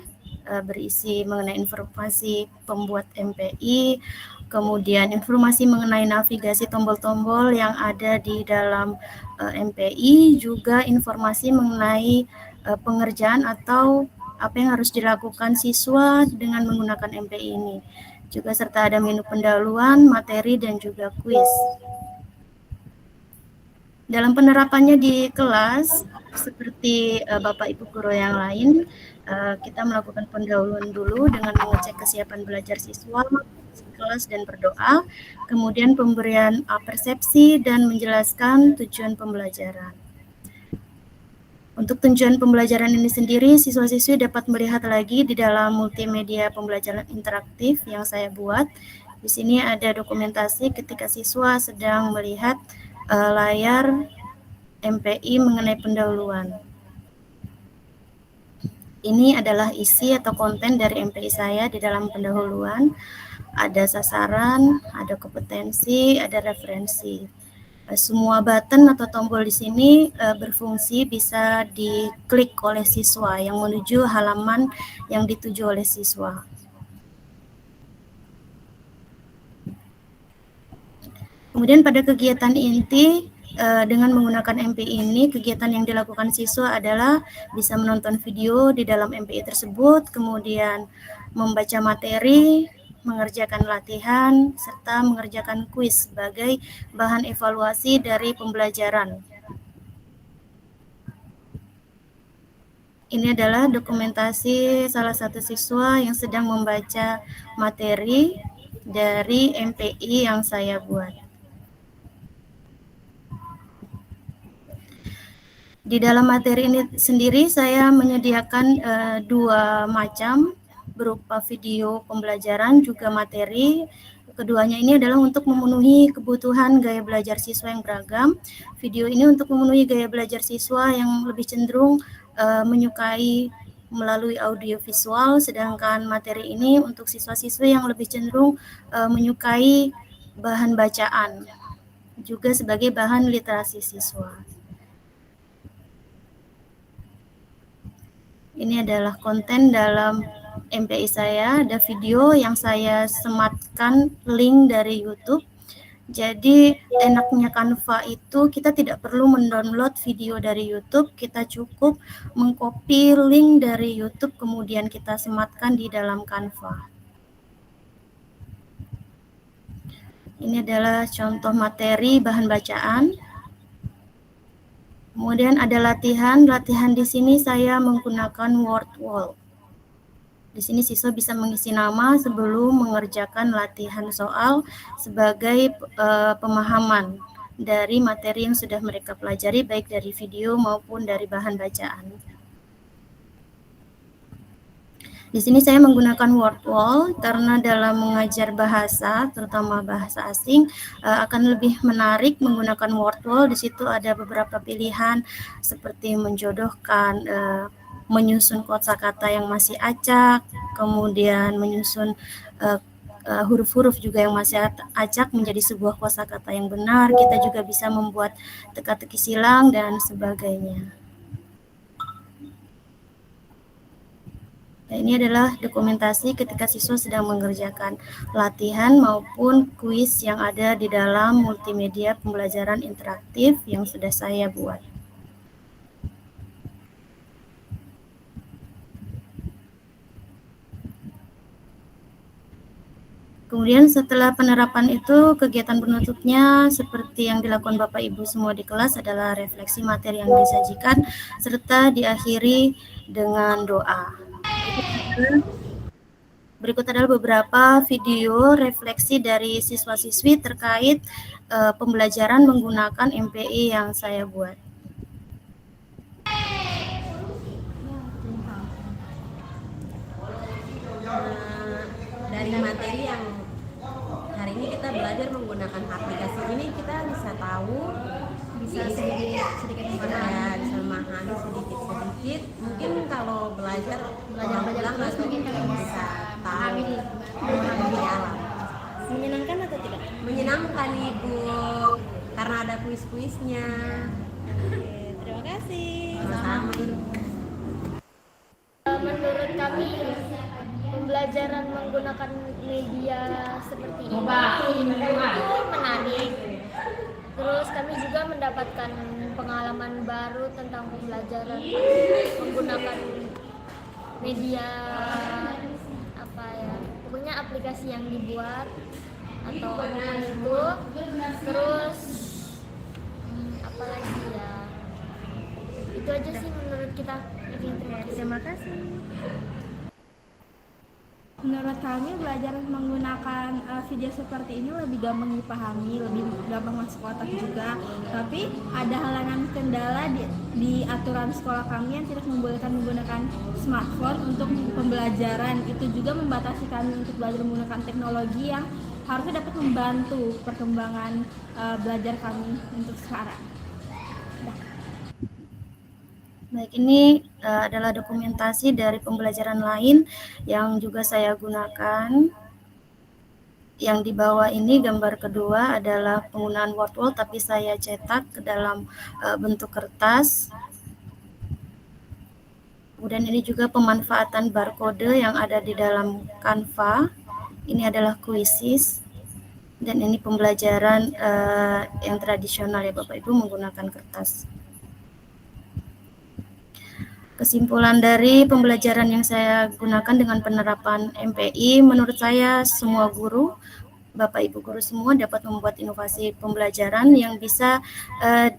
berisi mengenai informasi pembuat MPI, kemudian informasi mengenai navigasi tombol-tombol yang ada di dalam MPI, juga informasi mengenai pengerjaan atau apa yang harus dilakukan siswa dengan menggunakan MPI ini. Juga serta ada menu pendahuluan, materi, dan juga kuis. Dalam penerapannya di kelas, seperti Bapak Ibu guru yang lain, kita melakukan pendahuluan dulu dengan mengecek kesiapan belajar siswa, kelas, dan berdoa, kemudian pemberian persepsi dan menjelaskan tujuan pembelajaran. Untuk tujuan pembelajaran ini sendiri, siswa-siswi dapat melihat lagi di dalam multimedia pembelajaran interaktif yang saya buat. Di sini ada dokumentasi ketika siswa sedang melihat layar MPI mengenai pendahuluan. Ini adalah isi atau konten dari MPI saya di dalam pendahuluan. Ada sasaran, ada kompetensi, ada referensi. Semua button atau tombol di sini berfungsi bisa diklik oleh siswa yang menuju halaman yang dituju oleh siswa. Kemudian pada kegiatan inti dengan menggunakan MPI ini, kegiatan yang dilakukan siswa adalah bisa menonton video di dalam MPI tersebut, kemudian membaca materi, mengerjakan latihan, serta mengerjakan kuis sebagai bahan evaluasi dari pembelajaran. Ini adalah dokumentasi salah satu siswa yang sedang membaca materi dari MPI yang saya buat. Di dalam materi ini sendiri saya menyediakan dua macam, berupa video pembelajaran juga materi. Keduanya ini adalah untuk memenuhi kebutuhan gaya belajar siswa yang beragam. Video ini untuk memenuhi gaya belajar siswa yang lebih cenderung menyukai melalui audio visual, sedangkan materi ini untuk siswa-siswi yang lebih cenderung menyukai bahan bacaan, juga sebagai bahan literasi siswa. Ini adalah konten dalam MPI saya, ada video yang saya sematkan link dari YouTube. Jadi enaknya Canva itu kita tidak perlu mendownload video dari YouTube, kita cukup mengcopy link dari YouTube kemudian kita sematkan di dalam Canva. Ini adalah contoh materi bahan bacaan. Kemudian ada latihan di sini saya menggunakan WordWall. Di sini siswa bisa mengisi nama sebelum mengerjakan latihan soal sebagai pemahaman. dari materi yang sudah mereka pelajari, baik dari video maupun dari bahan bacaan. Di sini saya menggunakan word wall karena dalam mengajar bahasa, terutama bahasa asing, akan lebih menarik menggunakan word wall. Di situ ada beberapa pilihan seperti menjodohkan, menyusun kosakata yang masih acak, kemudian menyusun huruf-huruf juga yang masih acak menjadi sebuah kosakata yang benar. Kita juga bisa membuat teka-teki silang dan sebagainya. Nah, ini adalah dokumentasi ketika siswa sedang mengerjakan latihan maupun kuis yang ada di dalam multimedia pembelajaran interaktif yang sudah saya buat. Kemudian setelah penerapan itu, kegiatan penutupnya seperti yang dilakukan Bapak Ibu semua di kelas adalah refleksi materi yang disajikan serta diakhiri dengan doa. Berikut adalah beberapa video refleksi dari siswa-siswi terkait pembelajaran menggunakan MPI yang saya buat.
Dari materi yang hari ini kita belajar menggunakan aplikasi ini, kita bisa tahu, bisa sedikit memahami sedikit. Mungkin kalau belajar ulang mungkin kita bisa tahu lebih dalam.
Menyenangkan atau tidak?
Menyenangkan Ibu, karena ada kuis-kuisnya.
Terima kasih.
Sama-sama.
Menurut kami, pembelajaran menggunakan media seperti ini itu menarik. Terus kami juga mendapatkan pengalaman baru tentang pembelajaran menggunakan media pokoknya aplikasi yang dibuat atau apapun itu. Terus apalagi ya, itu aja sih menurut kita. Terima kasih.
Menurut kami belajar menggunakan video seperti ini lebih gampang dipahami, lebih gampang masuk otak juga. Tapi ada halangan kendala di aturan sekolah kami yang tidak membolehkan menggunakan smartphone untuk pembelajaran. Itu juga membatasi kami untuk belajar menggunakan teknologi yang harusnya dapat membantu perkembangan belajar kami untuk sekarang.
Baik, ini adalah dokumentasi dari pembelajaran lain yang juga saya gunakan. Yang di bawah ini gambar kedua adalah penggunaan word wall, tapi saya cetak ke dalam bentuk kertas. Kemudian ini juga pemanfaatan barcode yang ada di dalam Canva. Ini adalah quizzes. Dan ini pembelajaran yang tradisional ya Bapak Ibu menggunakan kertas. Kesimpulan dari pembelajaran yang saya gunakan dengan penerapan MPI, menurut saya semua guru, Bapak Ibu guru semua dapat membuat inovasi pembelajaran yang bisa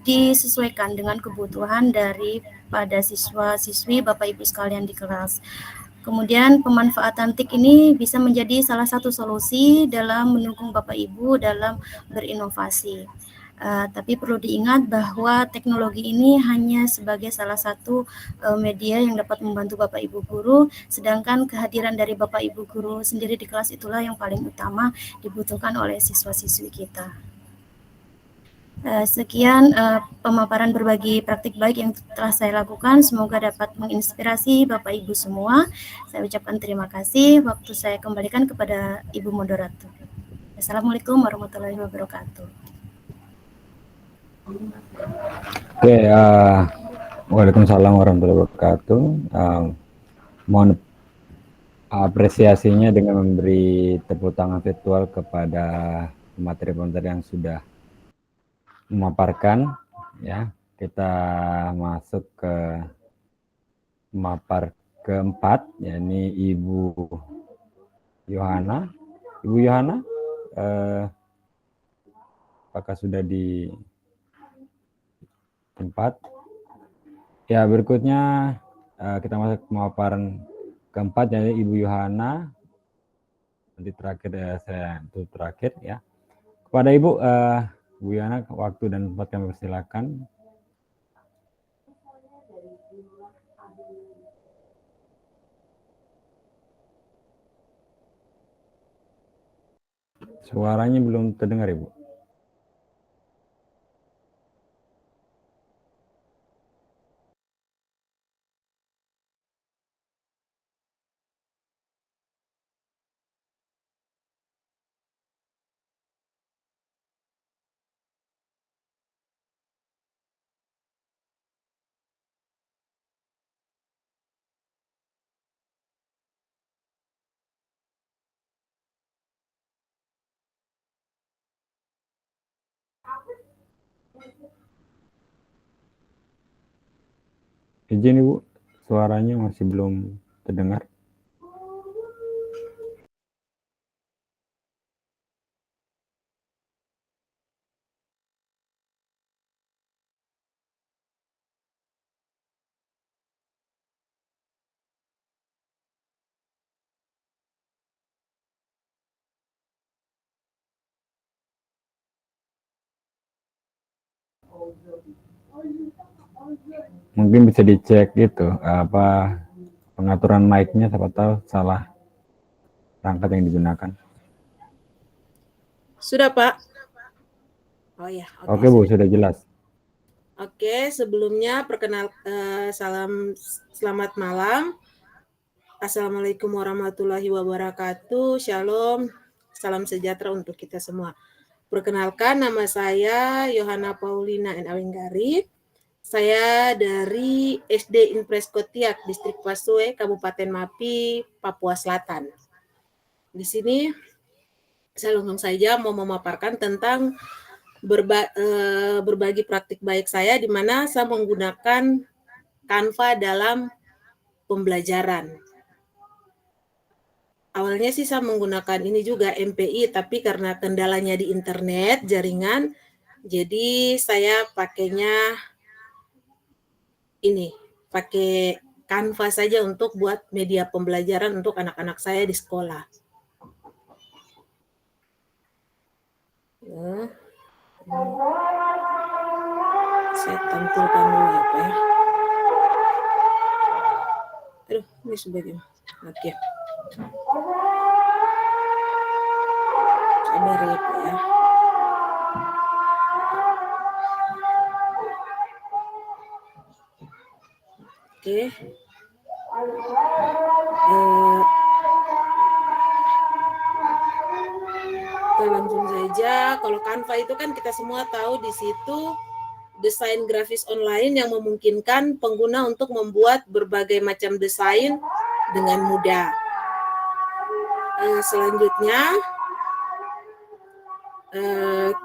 disesuaikan dengan kebutuhan daripada siswa-siswi Bapak Ibu sekalian di kelas. Kemudian pemanfaatan TIK ini bisa menjadi salah satu solusi dalam mendukung Bapak Ibu dalam berinovasi. Tapi perlu diingat bahwa teknologi ini hanya sebagai salah satu media yang dapat membantu Bapak Ibu guru, sedangkan kehadiran dari Bapak Ibu guru sendiri di kelas itulah yang paling utama dibutuhkan oleh siswa-siswi kita. Sekian pemaparan berbagi praktik baik yang telah saya lakukan, semoga dapat menginspirasi Bapak Ibu semua. Saya ucapkan terima kasih, waktu saya kembalikan kepada Ibu Moderator. Assalamualaikum warahmatullahi wabarakatuh.
Oke, Waalaikumsalam warahmatullahi wabarakatuh. Mohon apresiasinya dengan memberi tepuk tangan virtual kepada materi-materi yang sudah memaparkan. Ya, kita masuk ke mapar keempat, yakni Ibu Yohana. Ibu Yohana, apakah sudah di tempat? Ya, berikutnya kita masuk ke pemaparan keempat, yaitu Ibu Yohana. Nanti terakhir saya tutup terakhir ya. Kepada Ibu, Bu Yana, waktu dan tempat kami persilakan. Suaranya belum terdengar, Ibu. Izin Ibu, suaranya masih belum terdengar. Mungkin bisa dicek itu apa pengaturan mic-nya, siapa tahu salah perangkat yang digunakan.
Sudah, Pak? Oh ya,
Oke Bu, sudah jelas.
Oke, sebelumnya selamat malam. Assalamualaikum warahmatullahi wabarakatuh. Shalom, salam sejahtera untuk kita semua. Perkenalkan, nama saya Yohana Paulina N. Awenggari. Saya dari SD Impres Kotiak, Distrik Pasue, Kabupaten Mapi, Papua Selatan. Di sini saya langsung saja mau memaparkan tentang berbagi praktik baik saya, di mana saya menggunakan Canva dalam pembelajaran. Awalnya sih saya menggunakan ini juga MPI, tapi karena kendalanya di internet, jaringan, jadi saya pakainya ini, pakai Canva saja untuk buat media pembelajaran untuk anak-anak saya di sekolah. Ya. Saya tampilkan dulu ya, Pak ya. Aduh, ini sebagainya. Oke. Sabar ya, Pak ya. Oke. Kita langsung saja. Kalau Canva itu kan kita semua tahu di situ desain grafis online yang memungkinkan pengguna untuk membuat berbagai macam desain dengan mudah. Selanjutnya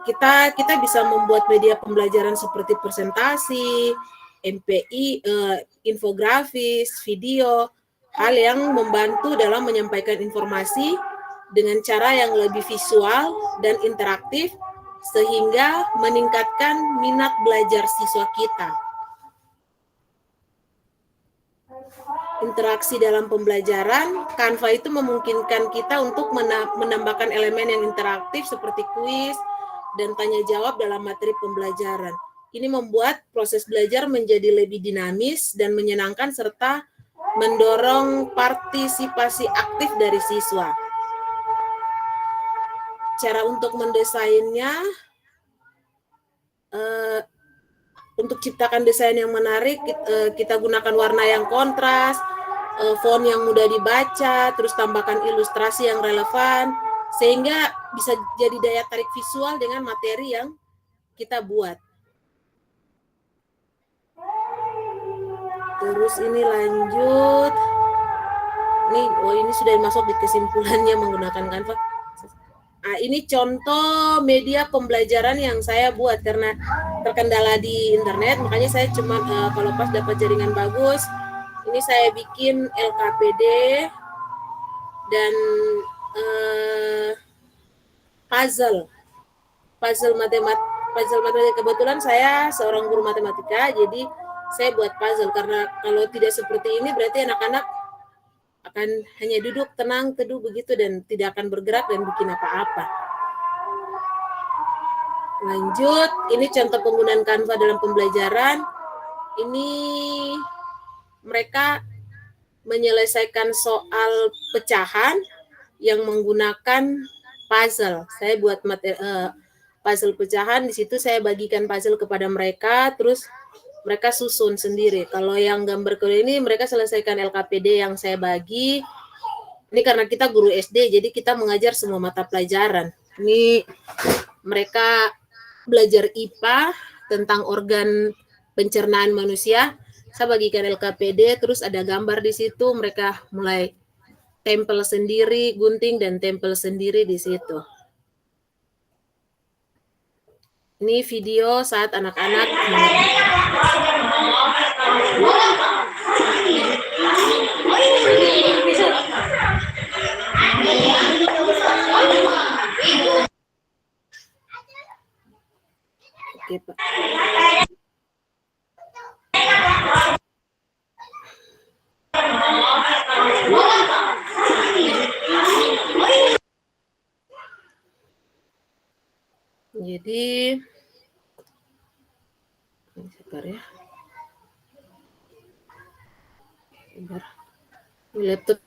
kita bisa membuat media pembelajaran seperti presentasi, MPI, infografis, video, hal yang membantu dalam menyampaikan informasi dengan cara yang lebih visual dan interaktif sehingga meningkatkan minat belajar siswa kita. Interaksi dalam pembelajaran, Canva itu memungkinkan kita untuk menambahkan elemen yang interaktif seperti kuis dan tanya jawab dalam materi pembelajaran. Ini membuat proses belajar menjadi lebih dinamis dan menyenangkan serta mendorong partisipasi aktif dari siswa. Cara untuk mendesainnya, untuk ciptakan desain yang menarik, kita gunakan warna yang kontras, font yang mudah dibaca, terus tambahkan ilustrasi yang relevan, sehingga bisa jadi daya tarik visual dengan materi yang kita buat. Terus ini lanjut, ini sudah masuk di kesimpulannya menggunakan Canva. Nah, ini contoh media pembelajaran yang saya buat karena terkendala di internet, makanya saya cuma kalau pas dapat jaringan bagus, ini saya bikin LKPD dan puzzle matematika. Kebetulan saya seorang guru matematika, jadi saya buat puzzle karena kalau tidak seperti ini berarti anak-anak akan hanya duduk tenang, teduh begitu dan tidak akan bergerak dan bikin apa-apa. Lanjut, ini contoh penggunaan Canva dalam pembelajaran. Ini mereka menyelesaikan soal pecahan yang menggunakan puzzle. Saya buat puzzle pecahan, di situ saya bagikan puzzle kepada mereka, terus mereka susun sendiri. Kalau yang gambar kedua ini mereka selesaikan LKPD yang saya bagi. Ini karena kita guru SD, jadi kita mengajar semua mata pelajaran. Ini mereka belajar IPA tentang organ pencernaan manusia. Saya bagikan LKPD, terus ada gambar di situ, mereka mulai tempel sendiri, gunting dan tempel sendiri di situ. Ini video saat anak-anak Oke, Pak. Jadi sebentar ya. Sebentar. Ini laptop.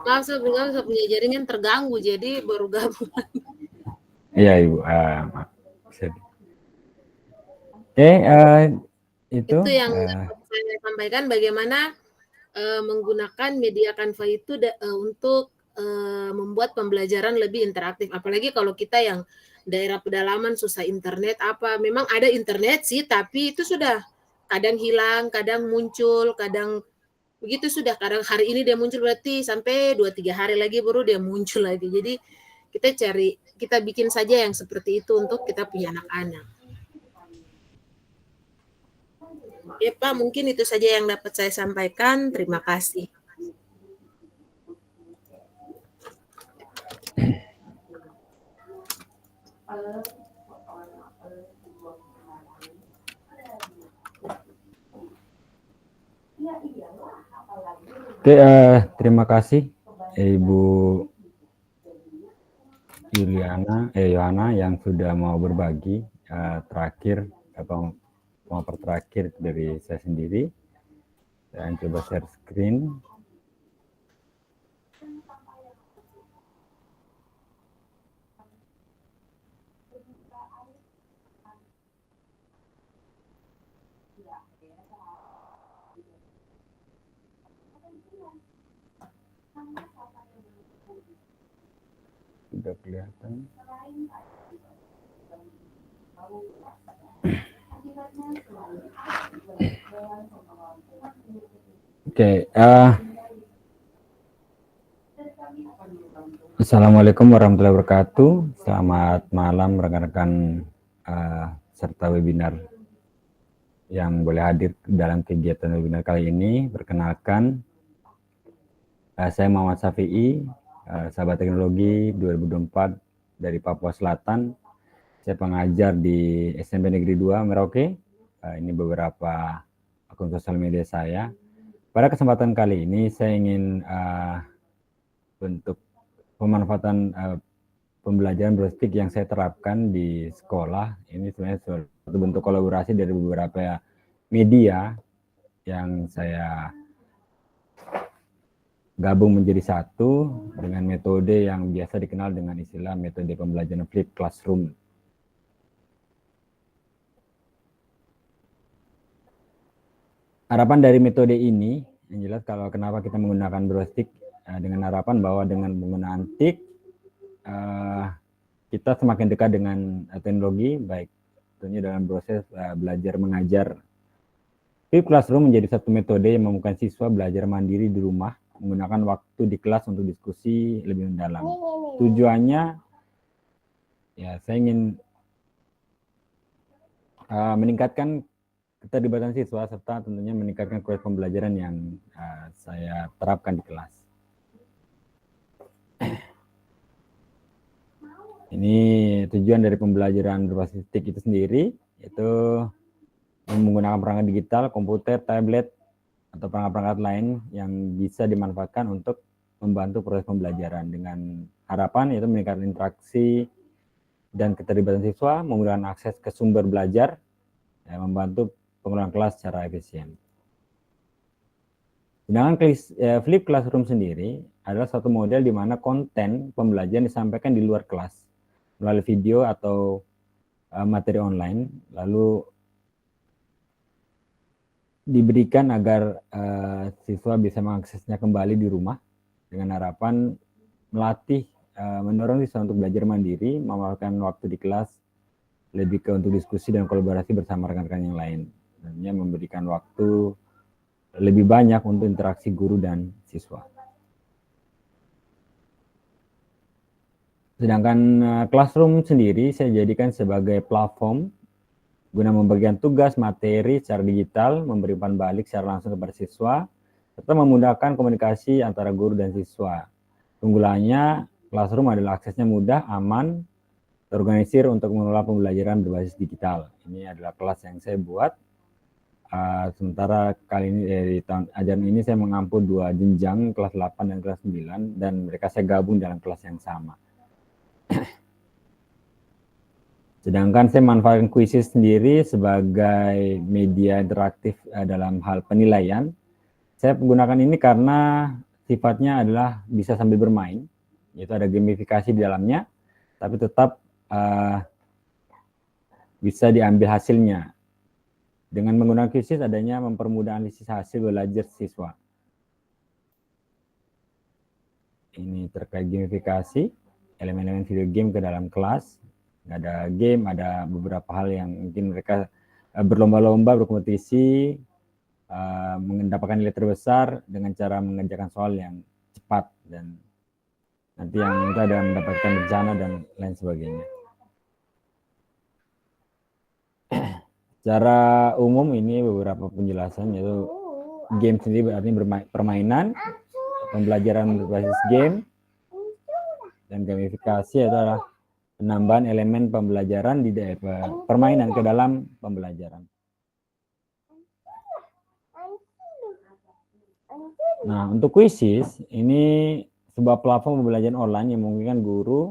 Maaf, saya punya jaringan terganggu, jadi baru gabung.
Iya Ibu, maaf. Oke, itu
yang saya sampaikan bagaimana menggunakan media Canva itu untuk membuat pembelajaran lebih interaktif. Apalagi kalau kita yang daerah pedalaman susah internet apa, memang ada internet sih, tapi itu sudah kadang hilang, kadang muncul, kadang begitu sudah, kadang hari ini dia muncul berarti sampai 2-3 hari lagi baru dia muncul lagi. Jadi kita bikin saja yang seperti itu untuk kita punya anak-anak. Ya Pak, mungkin itu saja yang dapat saya sampaikan. Terima kasih.
Oke, terima kasih Ibu Yohana yang sudah mau berbagi terakhir atau terakhir dari saya sendiri. Dan coba share screen. Sudah kelihatan. Oke, Assalamualaikum warahmatullahi wabarakatuh. Selamat malam rekan-rekan serta webinar yang boleh hadir dalam kegiatan webinar kali ini. Perkenalkan, saya Muhammad Syafi'i, sahabat teknologi 2024 dari Papua Selatan. Saya pengajar di SMP Negeri 2 Merauke. Ini beberapa akun sosial media saya. Pada kesempatan kali ini saya ingin untuk pemanfaatan pembelajaran berbasis yang saya terapkan di sekolah. Ini sebenarnya suatu bentuk kolaborasi dari beberapa media yang saya gabung menjadi satu dengan metode yang biasa dikenal dengan istilah metode pembelajaran flipped classroom. Harapan dari metode ini Yang jelas kalau kenapa kita menggunakan broadstick dengan harapan bahwa dengan penggunaan TIK kita semakin dekat dengan teknologi, baik tentunya dalam proses belajar mengajar. Flipped Classroom menjadi satu metode yang memungkinkan siswa belajar mandiri di rumah menggunakan waktu di kelas untuk diskusi lebih mendalam. Tujuannya, ya saya ingin meningkatkan keterlibatan siswa serta tentunya meningkatkan kualitas pembelajaran yang saya terapkan di kelas. Ini tujuan dari pembelajaran berbasis TIK itu sendiri, yaitu menggunakan perangkat digital, komputer, tablet, atau perangkat-perangkat lain yang bisa dimanfaatkan untuk membantu proses pembelajaran dengan harapan yaitu meningkatkan interaksi dan keterlibatan siswa, menggunakan akses ke sumber belajar, membantu pengelolaan kelas secara efisien. Sedangkan Flipped Classroom sendiri adalah satu model di mana konten pembelajaran disampaikan di luar kelas melalui video atau materi online, lalu diberikan agar siswa bisa mengaksesnya kembali di rumah dengan harapan melatih, mendorong siswa untuk belajar mandiri, memanfaatkan waktu di kelas lebih ke untuk diskusi dan kolaborasi bersama rekan-rekan yang lain. Tentunya memberikan waktu lebih banyak untuk interaksi guru dan siswa. Sedangkan Classroom sendiri saya jadikan sebagai platform guna membagikan tugas materi secara digital, memberi umpan balik secara langsung kepada siswa, serta memudahkan komunikasi antara guru dan siswa. Keunggulannya, Classroom adalah aksesnya mudah, aman, terorganisir untuk mengelola pembelajaran berbasis digital. Ini adalah kelas yang saya buat. Sementara kali ini dari tahun ajaran ini saya mengampu 2 jenjang, kelas 8 dan kelas 9, dan mereka saya gabung dalam kelas yang sama. Sedangkan saya manfaatkan Quizzes sendiri sebagai media interaktif dalam hal penilaian. Saya menggunakan ini karena sifatnya adalah bisa sambil bermain, yaitu ada gamifikasi di dalamnya, tapi tetap bisa diambil hasilnya. Dengan menggunakan Quizzes adanya mempermudah analisis hasil belajar siswa. Ini terkait gamifikasi, elemen-elemen video game ke dalam kelas. Ada game, ada beberapa hal yang mungkin mereka berlomba-lomba, berkompetisi, mendapatkan nilai terbesar dengan cara mengerjakan soal yang cepat, dan nanti yang itu ada mendapatkan bencana dan lain sebagainya. Secara umum ini beberapa penjelasan, yaitu game sendiri berarti permainan, pembelajaran berbasis game, dan gamifikasi adalah penambahan elemen pembelajaran di permainan ke dalam pembelajaran. Nah, untuk Quizzes ini sebuah platform pembelajaran online yang memungkinkan guru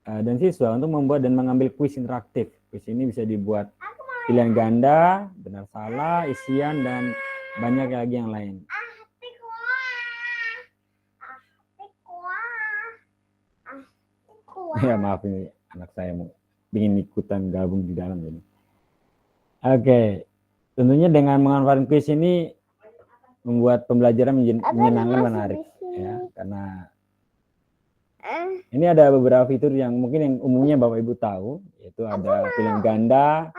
dan siswa untuk membuat dan mengambil kuis interaktif. Kuis ini bisa dibuat pilihan ganda, benar salah, isian, dan banyak lagi yang lain. Ya maaf, ini anak saya mau ingin ikutan gabung di dalam ini. Oke, tentunya dengan memanfaatkan kuis ini membuat pembelajaran menyenangkan, menarik, ya, karena ini ada beberapa fitur yang mungkin yang umumnya Bapak Ibu tahu, yaitu ada pilihan ganda,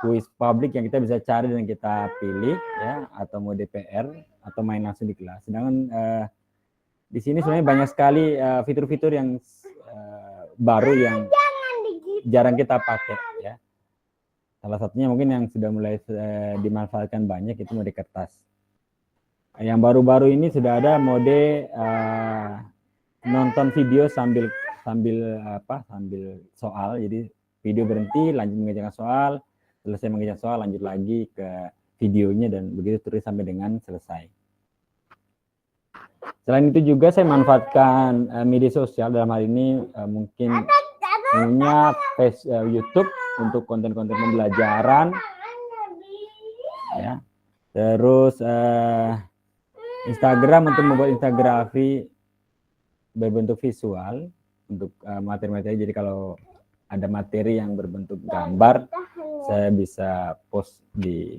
kuis publik yang kita bisa cari dan kita pilih, ya, atau mode PR atau main langsung di kelas. Sedangkan di sini sebenarnya banyak sekali fitur-fitur yang baru yang jarang kita pakai, ya. Salah satunya mungkin yang sudah mulai dimanfaatkan banyak itu mode kertas. Yang baru-baru ini sudah ada mode nonton video sambil soal. Jadi video berhenti, lanjut mengerjakan soal, selesai mengerjakan soal, lanjut lagi ke videonya, dan begitu terus sampai dengan selesai. Selain itu juga saya manfaatkan media sosial, dalam hal ini mungkin punya YouTube untuk konten-konten pembelajaran, ya. Terus Instagram untuk membuat infografi berbentuk visual untuk materi-materi. Jadi kalau ada materi yang berbentuk gambar, saya bisa post di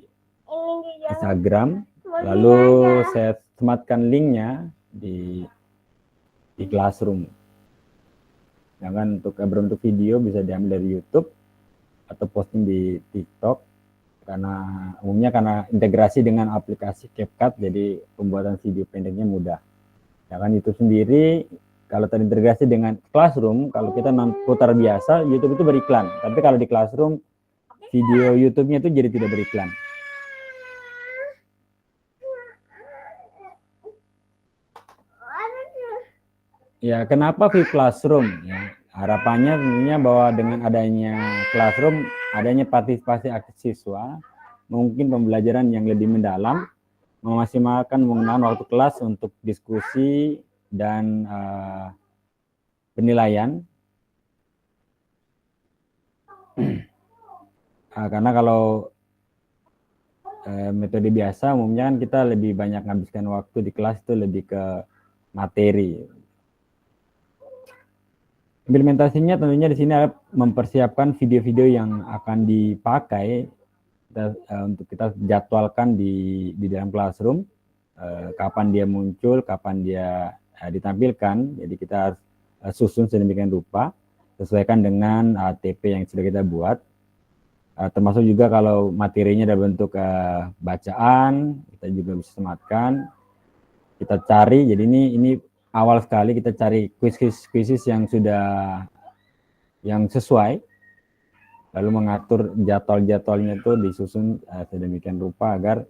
Instagram Lalu saya sematkan linknya di Classroom. Jangan untuk berbentuk video bisa diambil dari YouTube atau posting di TikTok, karena umumnya karena integrasi dengan aplikasi CapCut, jadi pembuatan video pendeknya mudah. Jangan YouTube sendiri kalau terintegrasi dengan Classroom, kalau kita putar biasa YouTube itu beriklan, tapi kalau di Classroom video YouTube-nya itu jadi tidak beriklan. Ya, kenapa Vip Classroom? Ya, harapannya tentunya bahwa dengan adanya Classroom, adanya partisipasi aktif siswa, mungkin pembelajaran yang lebih mendalam, memaksimalkan penggunaan waktu kelas untuk diskusi dan penilaian. Karena kalau metode biasa, umumnya kan kita lebih banyak menghabiskan waktu di kelas itu lebih ke materi. Implementasinya tentunya di sini adalah mempersiapkan video-video yang akan dipakai untuk kita jadwalkan di dalam Classroom, kapan dia muncul, kapan dia ditampilkan. Jadi kita harus susun sedemikian rupa, sesuaikan dengan ATP yang sudah kita buat. Termasuk juga kalau materinya dalam bentuk bacaan, kita juga bisa sematkan. Kita cari, jadi ini awal sekali kita cari kuis-kuis yang sesuai, lalu mengatur jadwal-jadwalnya itu disusun sedemikian rupa agar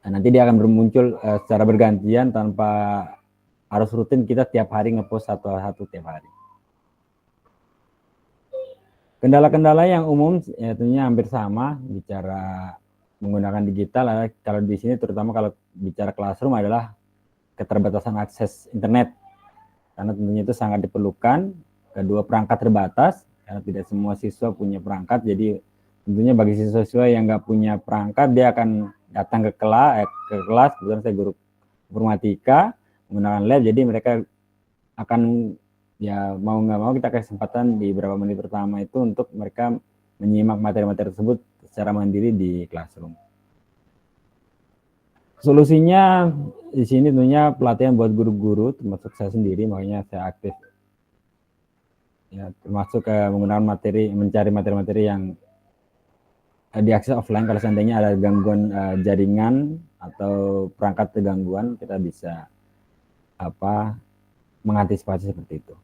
nanti dia akan bermuncul secara bergantian tanpa harus rutin kita tiap hari ngepost satu tiap hari. Kendala-kendala yang umum ya, tentunya hampir sama bicara menggunakan digital. Kalau di sini terutama kalau bicara Classroom adalah keterbatasan akses internet, karena tentunya itu sangat diperlukan. Kedua, perangkat terbatas, karena tidak semua siswa punya perangkat. Jadi tentunya bagi siswa-siswa yang nggak punya perangkat, dia akan datang ke kelas. Kebetulan saya guru informatika menggunakan lab, jadi mereka akan ya mau nggak mau kita kasih kesempatan di beberapa menit pertama itu untuk mereka menyimak materi-materi tersebut secara mandiri di Classroom. Solusinya di sini tentunya pelatihan buat guru-guru, termasuk saya sendiri, makanya saya aktif. Ya, termasuk menggunakan mencari materi-materi yang diakses offline. Kalau seandainya ada gangguan jaringan atau perangkat tergangguan, kita bisa mengantisipasi seperti itu.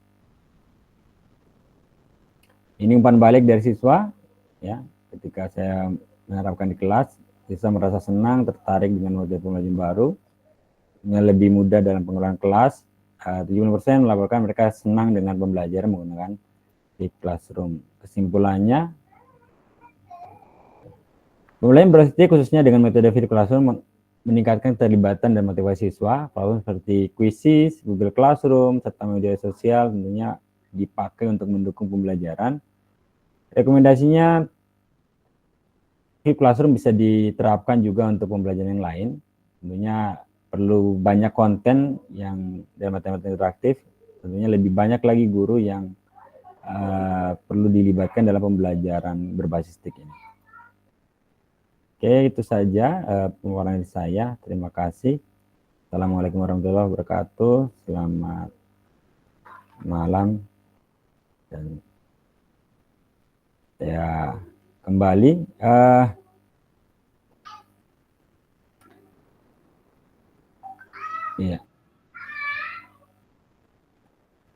Ini umpan balik dari siswa, ya, ketika saya menerapkan di kelas. Siswa merasa senang, tertarik dengan model pembelajaran baru, lebih mudah dalam pengelolaan kelas. 70% melaporkan mereka senang dengan pembelajaran menggunakan di Classroom. Kesimpulannya, pembelajaran berbasis khususnya dengan metode Vip Classroom meningkatkan keterlibatan dan motivasi siswa. Platform seperti Quizzes, Google Classroom, serta media sosial tentunya dipakai untuk mendukung pembelajaran. Rekomendasinya, Vip Classroom bisa diterapkan juga untuk pembelajaran yang lain. Tentunya perlu banyak konten yang dalam materi interaktif. Tentunya lebih banyak lagi guru yang perlu dilibatkan dalam pembelajaran berbasis TIK ini. Oke, itu saja pemaparan dari saya. Terima kasih. Assalamualaikum warahmatullahi wabarakatuh. Selamat malam. Dan ya kembali. Iya.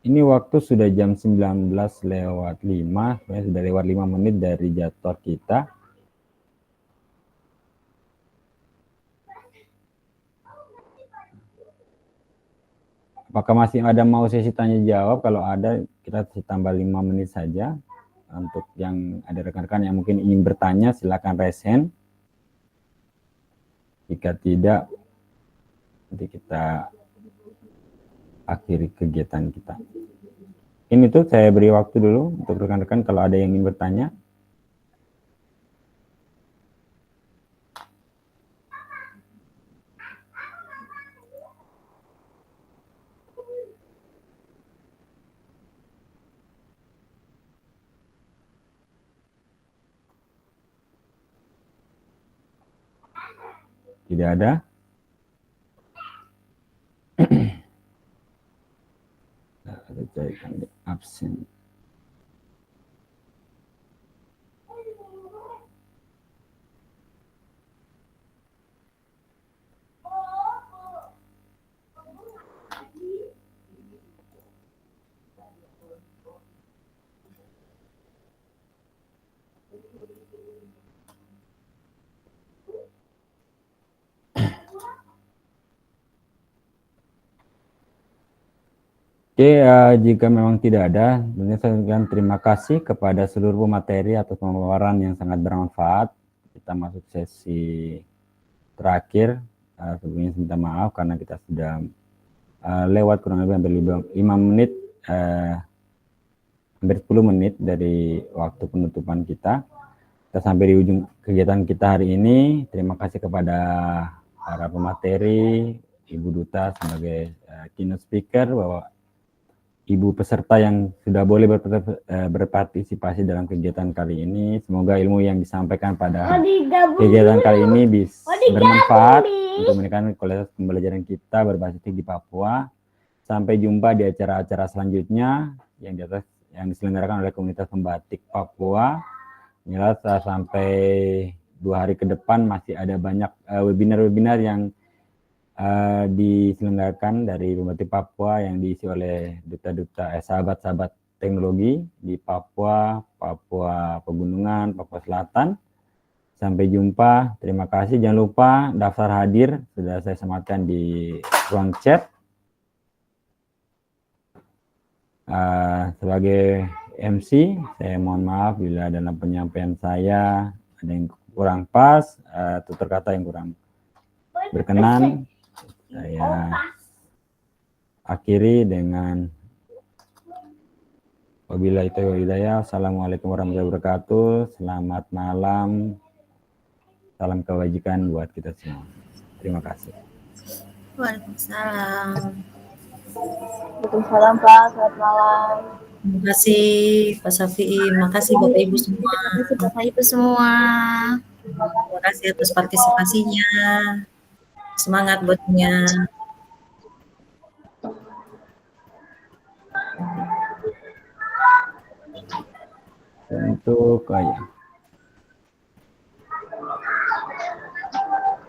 Ini waktu sudah jam 19:05, sudah lewat 5 menit dari jadwal kita. Apakah masih ada mau sesi tanya jawab? Kalau ada, kita tambah 5 menit saja. Untuk yang ada rekan-rekan yang mungkin ingin bertanya, silakan raise hand. Jika tidak, nanti kita akhiri kegiatan kita. Ini tuh saya beri waktu dulu untuk rekan-rekan kalau ada yang ingin bertanya. Tidak ada. Ada carikan di absen. Oke, jika memang tidak ada, tentunya saya ucapkan terima kasih kepada seluruh materi atau pemaparan yang sangat bermanfaat. Kita masuk sesi terakhir. Sebelumnya saya minta maaf karena kita sudah lewat kurang lebih hampir 5 menit, hampir 10 menit dari waktu penutupan kita. Kita sampai di ujung kegiatan kita hari ini. Terima kasih kepada para pemateri, Ibu Duta sebagai keynote speaker, bahwa Ibu peserta yang sudah boleh berpartisipasi dalam kegiatan kali ini. Semoga ilmu yang disampaikan pada kegiatan kali ini bisa bermanfaat untuk meningkatkan kualitas pembelajaran kita berbasis di Papua. Sampai jumpa di acara-acara selanjutnya yang diselenggarakan oleh komunitas pembatik Papua. Jelas sampai 2 hari ke depan masih ada banyak webinar-webinar yang diselenggarakan dari Pembatik Papua yang diisi oleh duta-duta sahabat-sahabat teknologi di Papua, Papua Pegunungan, Papua Selatan. Sampai jumpa, terima kasih. Jangan lupa daftar hadir sudah saya sematkan di ruang chat. Sebagai MC, saya mohon maaf bila dalam penyampaian saya ada yang kurang pas, tutur kata yang kurang berkenan. Saya akhiri dengan wabillahi taufiq wal hidayah. Assalamualaikum warahmatullahi wabarakatuh. Selamat malam. Salam kebajikan buat kita semua. Terima kasih.
Waalaikumsalam.
Waalaikumsalam Pak, selamat malam.
Terima kasih Pak Safi'i, terima kasih Bapak Ibu semua.
Terima kasih Bapak Ibu semua.
Terima kasih atas partisipasinya. Semangat buatnya.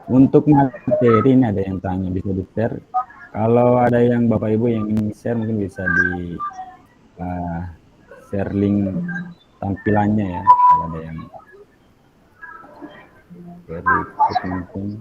Untuk materi ini ada yang tanya, bisa di-share. Kalau ada yang Bapak Ibu yang ingin share mungkin bisa di share link tampilannya ya. Kalau ada yang mungkin.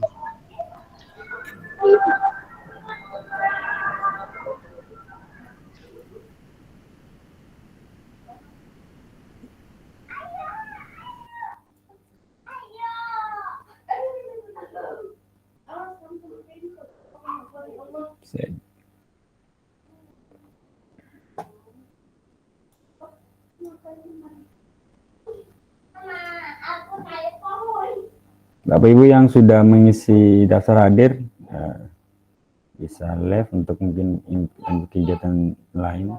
Bapak Ibu yang sudah mengisi daftar hadir bisa live untuk mungkin kegiatan lain.